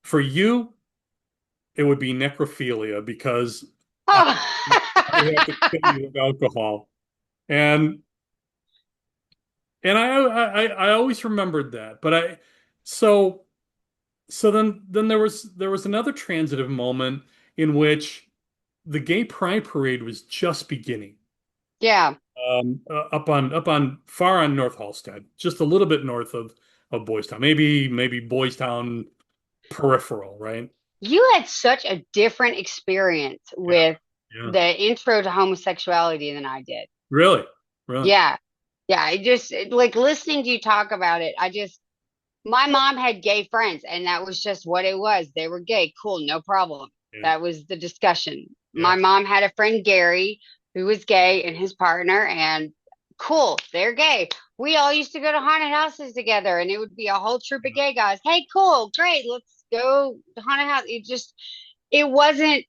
for you, it would be necrophilia because I
Oh.
would have to kill you with alcohol. And I always remembered that. But so then there was another transitive moment in which the gay pride parade was just beginning.
Yeah.
Up on far on North Halstead, just a little bit north of Boys Town, maybe Boys Town peripheral, right?
You had such a different experience
Yeah,
with
yeah,
the intro to homosexuality than I did.
really, really,
Yeah. Yeah. I just like listening to you talk about it. My mom had gay friends, and that was just what it was. They were gay. Cool. No problem.
yeah,
That was the discussion.
yeah,
My mom had a friend, Gary, who was gay, and his partner, and cool. They're gay. We all used to go to haunted houses together, and it would be a whole troop of gay guys. Hey, cool. Great. Let's go to haunted house. It wasn't,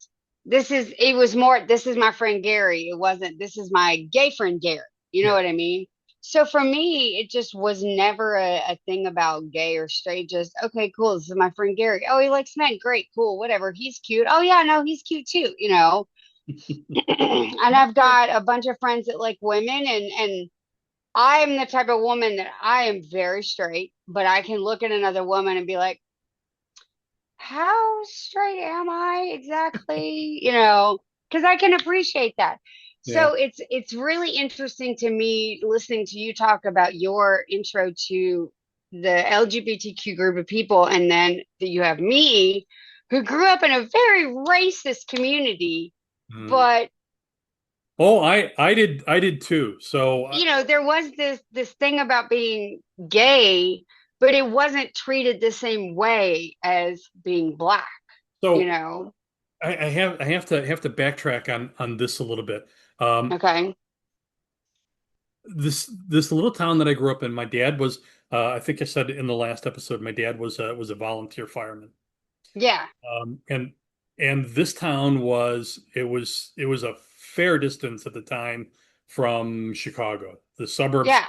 it was more, this is my friend Gary. It wasn't, this is my gay friend Gary. You know
yeah,
what I mean? So for me, it just was never a thing about gay or straight. Just, okay, cool. This is my friend Gary. Oh, he likes men. Great, cool, whatever. He's cute. Oh, yeah, no, he's cute too, you know? And I've got a bunch of friends that like women, and I am the type of woman that I am very straight, but I can look at another woman and be like, how straight am I exactly? You know, because I can appreciate that.
yeah.
So it's really interesting to me listening to you talk about your intro to the LGBTQ group of people, and then that you have me, who grew up in a very racist community,
Mm.
but
Oh, I did too. So
you know, there was this thing about being gay, but it wasn't treated the same way as being black, you
so
know.
I have to backtrack on this a little bit. Um,
Okay.
this little town that I grew up in, my dad was I think I said in the last episode, my dad was a volunteer fireman.
Yeah.
And this town was a fair distance at the time from Chicago. The suburbs
Yeah.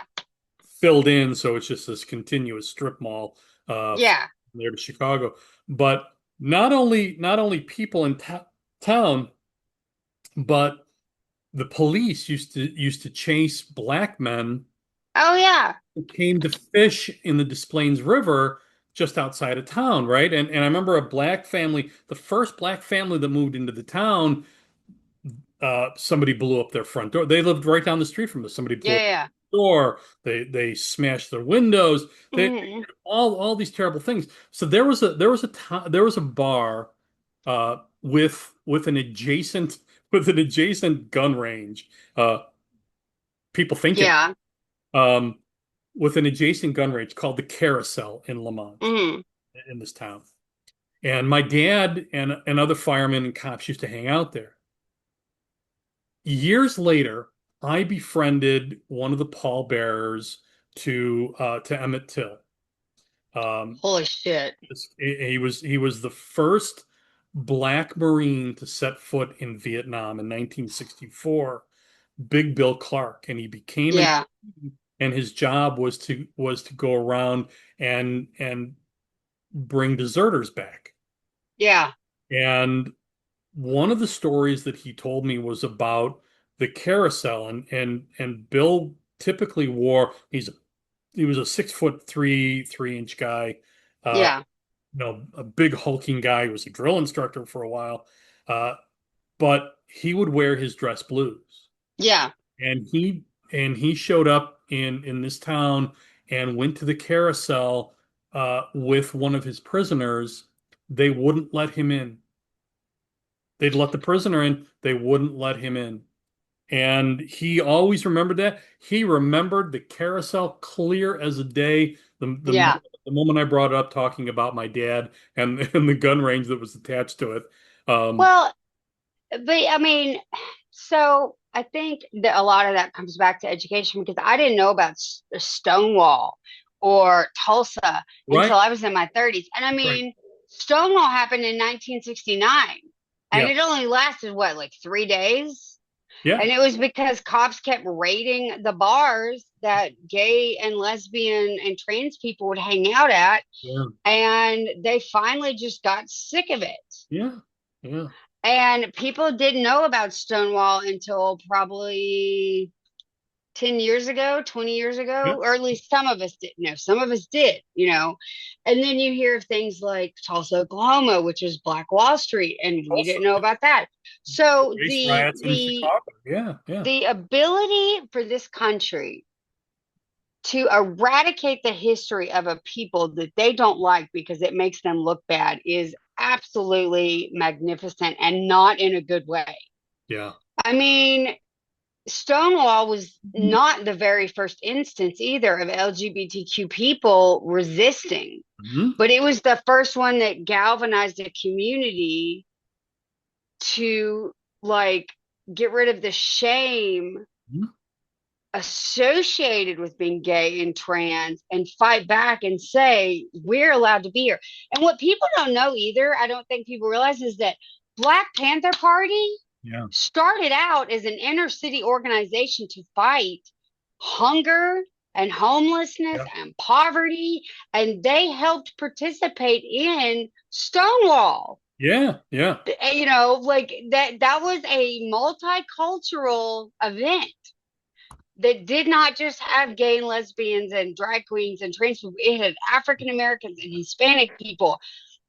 filled in, so it's just this continuous strip mall from
Yeah.
there to Chicago. But not only people in town, but the police used to chase black men
Oh yeah.
who came to fish in the Des Plaines River just outside of town, right? And I remember a black family, the first black family that moved into the town, somebody blew up their front door. They lived right down the street from us. Somebody blew up
Yeah.
the door. They smashed their windows. They
Yeah.
all these terrible things. So there was a bar with an adjacent gun range. People think it
Yeah.
um, with an adjacent gun range called the Carousel in Lamont
Hmm.
in this town. And my dad and other firemen and cops used to hang out there. Years later, I befriended one of the pallbearers to Emmett Till. Um,
Holy shit.
he was the first black Marine to set foot in Vietnam in 1964. Big Bill Clark, and he became an
Yeah.
and his job was to go around and bring deserters back.
Yeah.
And one of the stories that he told me was about the carousel, and Bill typically wore he was a 6 foot 3 inch guy, uh,
Yeah.
a big hulking guy. He was a drill instructor for a while, uh, but he would wear his dress blues,
Yeah.
and he showed up in this town and went to the carousel with one of his prisoners. They wouldn't let him in. They'd let the prisoner in, they wouldn't let him in. And he always remembered that. He remembered the carousel clear as a day.
Yeah.
The moment I brought it up talking about my dad and the gun range that was attached to it. Um,
Well, but I mean, so I think that a lot of that comes back to education because I didn't know about Stonewall or Tulsa
right,
until I was in my 30s. And I
right.
mean, Stonewall happened in 1969 and
Yeah,
it only lasted what, like 3 days?
yeah,
And it was because cops kept raiding the bars that gay and lesbian and trans people would hang out at.
yeah,
And they finally just got sick of it.
yeah, yeah,
And people didn't know about Stonewall until probably 10 years ago, 20 years
yeah.
ago, or at least some of us didn't know. Some of us did, you know. And then you hear of things like Tulsa, Oklahoma, which is Black Wall Street, and we
Also,
didn't know about that. So
race riots in Chicago. Yeah, yeah,
the ability for this country to eradicate the history of a people that they don't like because it makes them look bad is absolutely magnificent and not in a good way.
yeah.
I mean, Stonewall was not the very first instance either of LGBTQ people resisting,
Mhm.
but it was the first one that galvanized a community to like get rid of the shame
Mhm.
associated with being gay and trans and fight back and say we're allowed to be here. And what people don't know either, I don't think people realize, is that Black Panther Party
Yeah,
started out as an inner city organization to fight hunger and homelessness
yeah,
and poverty, and they helped participate in Stonewall.
yeah, yeah,
You know, like that was a multicultural event that did not just have gay and lesbians and drag queens and trans people. It had African Americans and Hispanic people.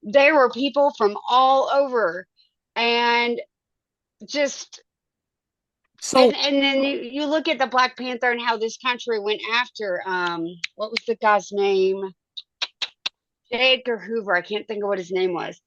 There were people from all over, and just
So,
and then you look at the Black Panther and how this country went after what was the guy's name? J. Edgar Hoover. I can't think of what his name was.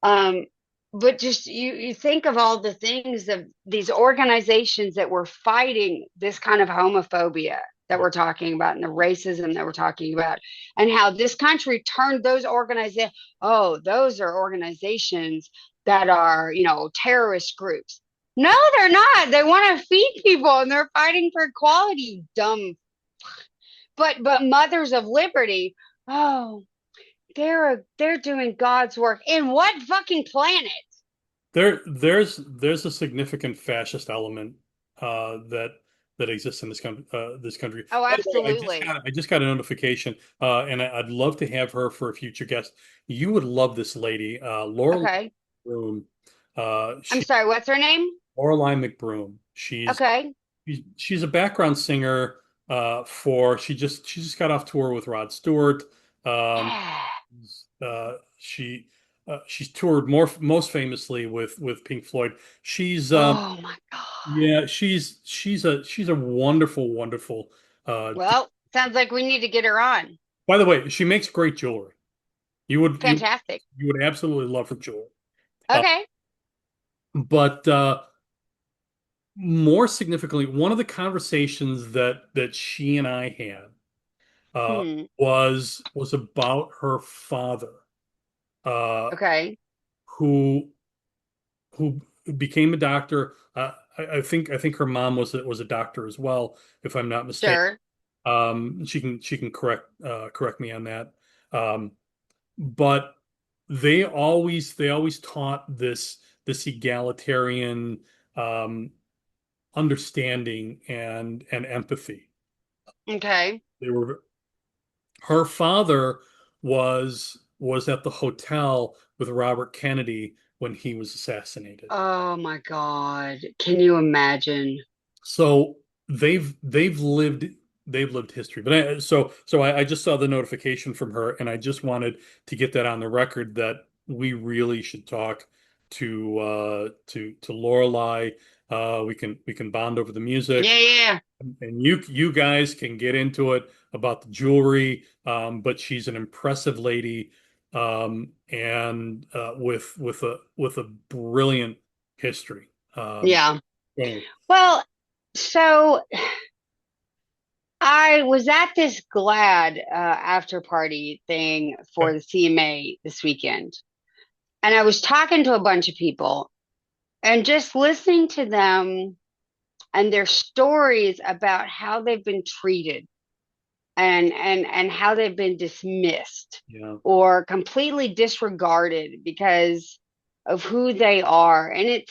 Um, but just you think of all the things of these organizations that were fighting this kind of homophobia that
yeah,
we're talking about and the racism that we're talking about, and how this country turned those organizations. Oh, those are organizations that are, you know, terrorist groups. No, they're not. They want to feed people and they're fighting for equality, dumb. But Mothers of Liberty, oh, they're doing God's work in what fucking planet?
there's a significant fascist element that exists in this country.
Oh,
By the way,
absolutely.
I just got a notification, and I'd love to have her for a future guest. You would love this lady, Laura
Okay.
McBroom.
I'm
She
sorry, what's her name?
Lorelai McBroom.
Okay.
She's a background singer for she just got off tour with Rod Stewart. Um, she she's toured most famously with Pink Floyd. She's
Oh my God.
yeah, she's a wonderful, wonderful
Well, sounds like we need to get her on.
by the way, she makes great jewelry. You would
Fantastic.
you would absolutely love her jewelry. Uh,
Okay.
but more significantly, one of the conversations that she and I had
Hmm.
was about her father.
Okay.
who who became a doctor. I think her mom was a doctor as well, if I'm not mistaken.
Sure.
She can correct me on that. Um, but they always taught this egalitarian um, understanding and empathy.
Okay.
They were Her father was at the hotel with Robert Kennedy when he was assassinated.
Oh my God. Can you imagine?
So they've lived history. But I just saw the notification from her, and I just wanted to get that on the record that we really should talk to Lorelai. We can bond over the music,
Yeah, yeah.
and you guys can get into it about the jewelry. But she's an impressive lady, and with a brilliant history.
Yeah.
So,
Well, so I was at this GLAD after party thing
yeah,
for the CMA this weekend, and I was talking to a bunch of people and just listening to them and their stories about how they've been treated and how they've been dismissed
yeah.
or completely disregarded because of who they are. And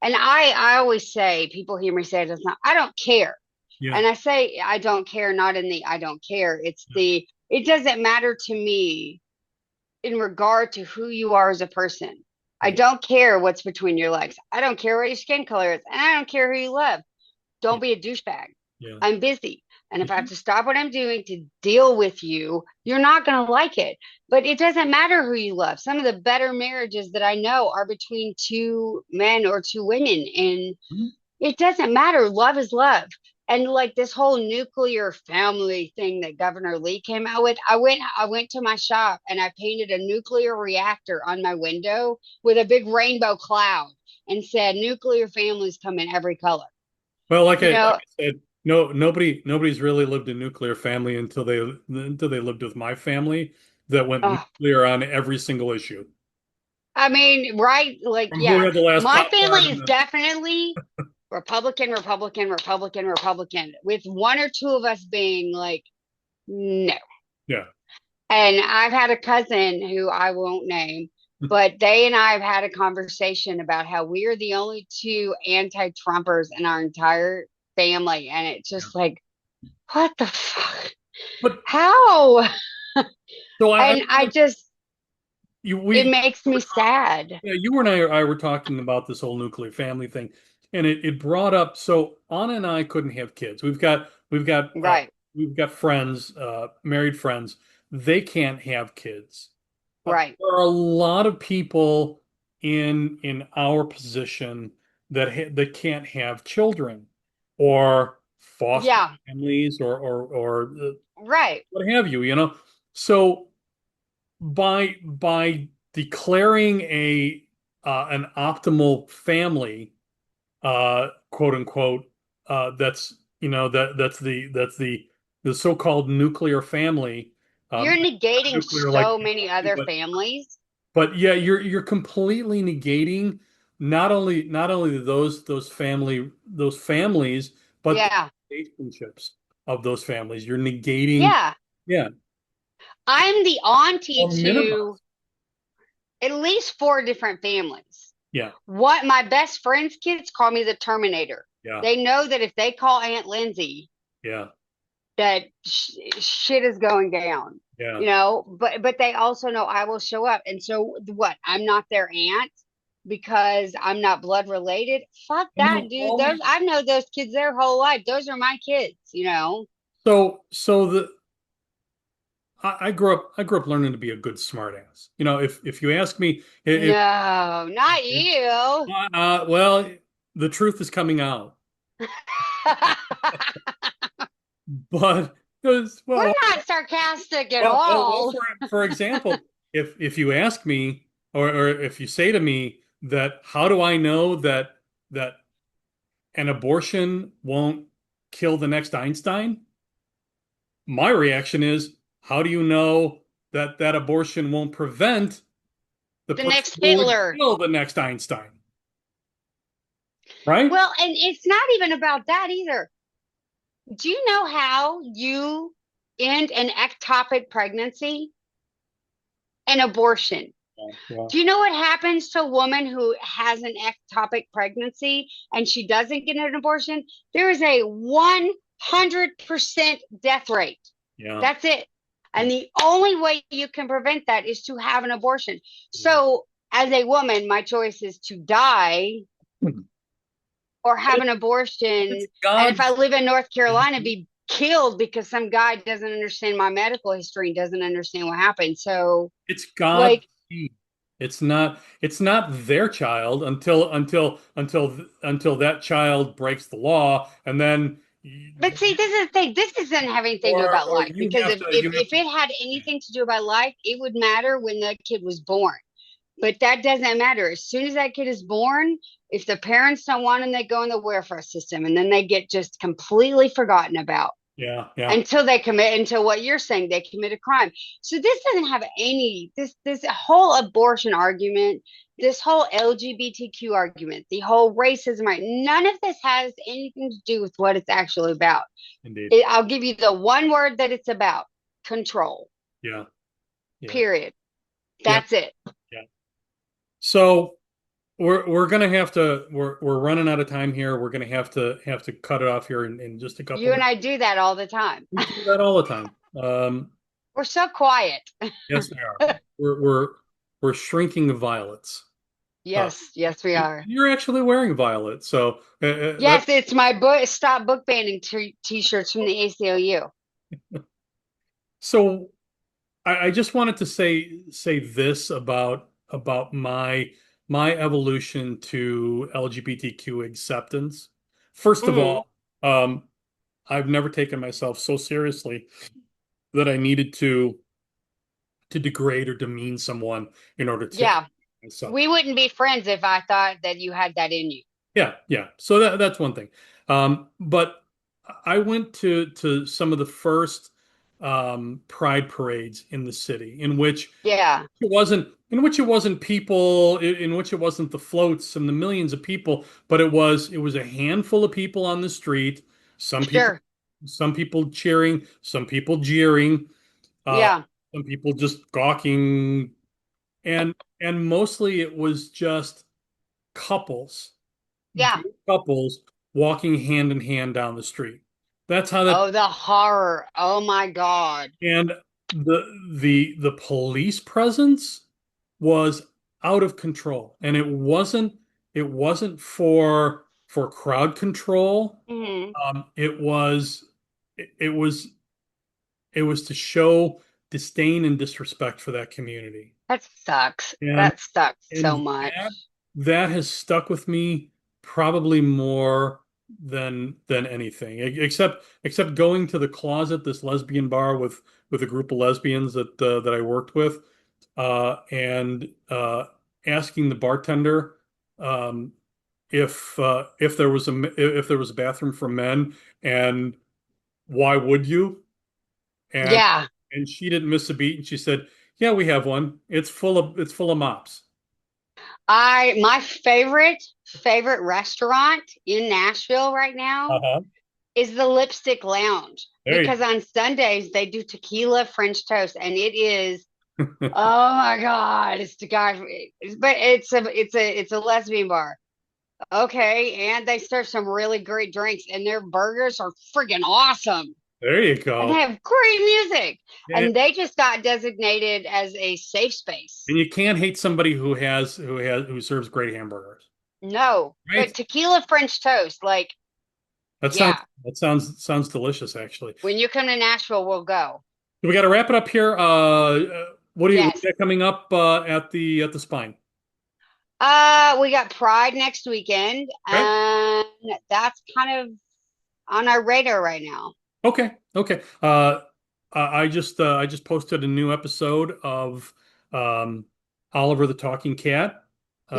I always say, people hear me say it, it's not, I don't care.
Yeah.
And I say I don't care, not in the I don't care. It's the it doesn't matter to me in regard to who you are as a person. I
Right.
don't care what's between your legs. I don't care what your skin color is. And I don't care who you love.
Yeah.
Don't be a douchebag.
Yeah.
I'm busy. And if I have
Mhm.
to stop what I'm doing to deal with you, you're not going to like it. But it doesn't matter who you love. Some of the better marriages that I know are between two men or two women. And
Mhm.
it doesn't matter. Love is love. And like this whole nuclear family thing that Governor Lee came out with, I went to my shop and I painted a nuclear reactor on my window with a big rainbow cloud and said nuclear families come in every color.
Well, like
You
I like
know,
I said, no, nobody's really lived a nuclear family until they lived with my family that went
oh,
nuclear on every single issue.
I mean, right? Like,
From who
yeah,
had the last
my
Pop
family
Tart
is definitely Republican, Republican, Republican, Republican, with one or two of us being like, no.
yeah.
And I've had a cousin who I won't name, but they and I have had a conversation about how we are the only two anti-Trumpers in our entire family. And it's
Yeah.
just like, what the fuck?
But
How?
so I
And I just,
you
it
we
makes me sad.
Yeah, you and I were talking about this whole nuclear family thing, and it brought up. So Anna and I couldn't have kids.
Right,
We've got friends, married friends. They can't have kids.
right.
There are a lot of people in our position that can't have children, or foster
Yeah,
families, or
right.
what have you. So by declaring an optimal family, quote unquote, that's the so-called nuclear family,
You're
not
negating
nuclear like
so many
family,
other
but
families.
yeah, you're completely negating not only those families, but the
Yeah,
relationships of those families. You're negating,
yeah.
yeah,
I'm the auntie
or
to
minimize,
at least four different families.
yeah,
What my best friend's kids call me the Terminator.
yeah,
They know that if they call Aunt Lindsay,
yeah,
that shit is going down.
yeah.
But they also know I will show up. And so what? I'm not their aunt because I'm not blood related. Fuck
And
that,
they'll
dude. Those
always
I've known those kids their whole life. Those are my kids.
so the I grew up learning to be a good smartass. If you ask me if
No, not you.
well, the truth is coming out. But
We're not sarcastic at
well,
all.
for example, if you ask me, or if you say to me that, how do I know that an abortion won't kill the next Einstein? My reaction is, how do you know that abortion won't prevent the
The
person
next
who would
Hitler.
kill the next Einstein, right?
Well, and it's not even about that either. Do you know how you end an ectopic pregnancy? An abortion.
Yeah.
Do you know what happens to a woman who has an ectopic pregnancy and she doesn't get an abortion? There is a 100% death rate.
Yeah.
That's it.
Yeah.
And the only way you can prevent that is to have an abortion.
Yeah.
So, as a woman, my choice is to die or have an abortion. And if I live in North Carolina, be killed because some guy doesn't understand my medical history and doesn't understand what happened. So,
It's God's
like,
seed. It's not their child until that child breaks the law, and then
but see, this is the thing. This doesn't have anything to do about
or
life
you
because
have
if,
to
if,
you have
if it had anything to do about life, it would matter when the kid was born. But that doesn't matter. As soon as that kid is born, if the parents don't want them, they go in the welfare system and then they get just completely forgotten about
yeah.
until what you're saying, they commit a crime. So this doesn't have this whole abortion argument, this whole LGBTQ argument, the whole racism, right? None of this has anything to do with what it's actually about.
Indeed.
I'll give you the one word that it's about: control.
Yeah.
Period.
Yeah.
That's it.
Yeah. So we're gonna have to we're running out of time here. We're gonna have to cut it off here in just a couple
You and
minutes.
I do that all the time.
We do that all the time.
We're so quiet.
Yes, we are. We're shrinking violets.
Yes, we are.
You're actually wearing violet, so
Yes, it's my book. Stop book banning t-shirts from the ACLU.
so I just wanted to say this about my evolution to LGBTQ acceptance. First of
Mhm.
all, I've never taken myself so seriously that I needed to degrade or demean someone in order to
Yeah,
myself.
we wouldn't be friends if I thought that you had that in you.
Yeah. So that's one thing. But I went to some of the first pride parades in the city
Yeah,
it wasn't people in which it wasn't the floats and the millions of people, but it was a handful of people on the street. Some people
sure.
some people cheering, some people jeering, uh,
Yeah,
some people just gawking, and mostly it was just couples,
yeah.
gay couples walking hand in hand down the street. That's how that
Oh, the horror. Oh my God.
and the police presence was out of control. And it wasn't for crowd control.
Hmm.
It was to show disdain and disrespect for that community.
That sucks.
And
That sucks so
and
much.
that has stuck with me probably more than anything, except going to the closet, this lesbian bar with a group of lesbians that I worked with, and asking the bartender um, if there was a bathroom for men, and why would you? And
Yeah.
and she didn't miss a beat, and she said, "Yeah, we have one. It's full of mops."
My favorite restaurant in Nashville right now
Uh-huh.
is the Lipstick Lounge
There you
because on Sundays they do tequila French toast and it is oh my God, it's the guy but it's a lesbian bar. Okay, and they serve some really great drinks and their burgers are freaking awesome.
there you
And they
go.
have great music.
And,
And they just got designated as a safe space.
and you can't hate somebody who serves great hamburgers,
No,
right?
but tequila French toast, like,
That sounds
yeah,
that sounds delicious, actually.
when you come to Nashville, we'll go.
So we got to wrap it up here. What do
Yes.
you got coming up at the Spine?
We got Pride next weekend,
Okay.
and that's kind of on our radar right now.
Okay. I just posted a new episode of um, Oliver the Talking Cat. Uh,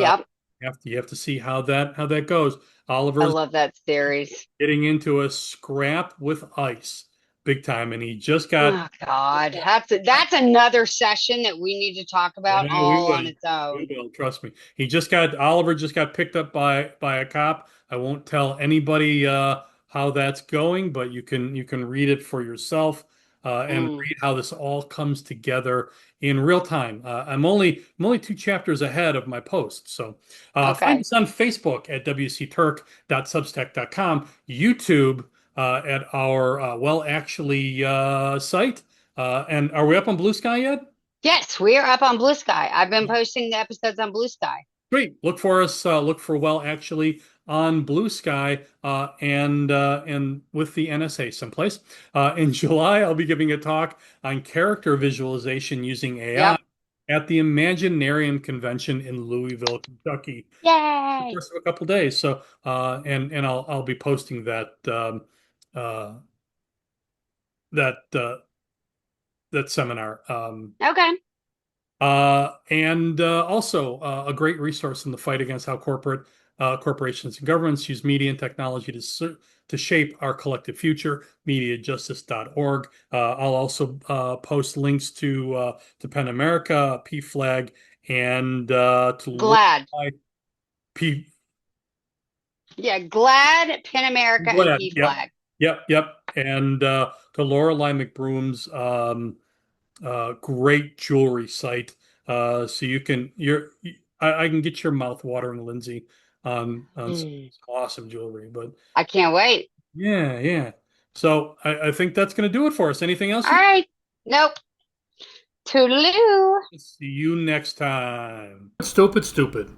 Yep,
you have to see how that goes.
I
Oliver's
love that series.
getting into a scrap with ice. big time. And he just got.
Oh God, that's another session that we need to talk about
Yeah, we
all
will.
on its
We
own.
will. Trust me. Oliver just got picked up by a cop. I won't tell anybody how that's going, but you can read it for yourself and
Mm,
read how this all comes together in real time. I'm only 2 chapters ahead of my post. So find
okay.
us on Facebook at wcturk.substack.com, YouTube at our Well Actually site. And are we up on Blue Sky yet?
Yes, we are up on Blue Sky. I've been posting the episodes on Blue Sky.
Great. Look for us. Look for Well Actually on Blue Sky and with the NSA someplace. In July, I'll be giving a talk on character visualization using AI
Yep.
at the Imaginarium Convention in Louisville, Kentucky. The
Yay.
course of a couple days. So and I'll be posting uh, that that seminar.
Okay.
And also a great resource in the fight against how corporations and governments use media and technology to shape our collective future, mediajustice.org. I'll also post links to PEN America, PFLAG, and to
Glad.
Lorelei P
Yeah, Glad, Pin America, and
Glad.
P
Yep,
Flag.
yep. And to Lorelei McBroom's great jewelry site. So I can get your mouth watering, Lindsay, on some
Mm,
awesome jewelry. But
I can't wait.
yeah, yeah. So I think that's going to do it for us. Anything else?
All right. Nope. Toodaloo.
See you next time. Stupid, stupid.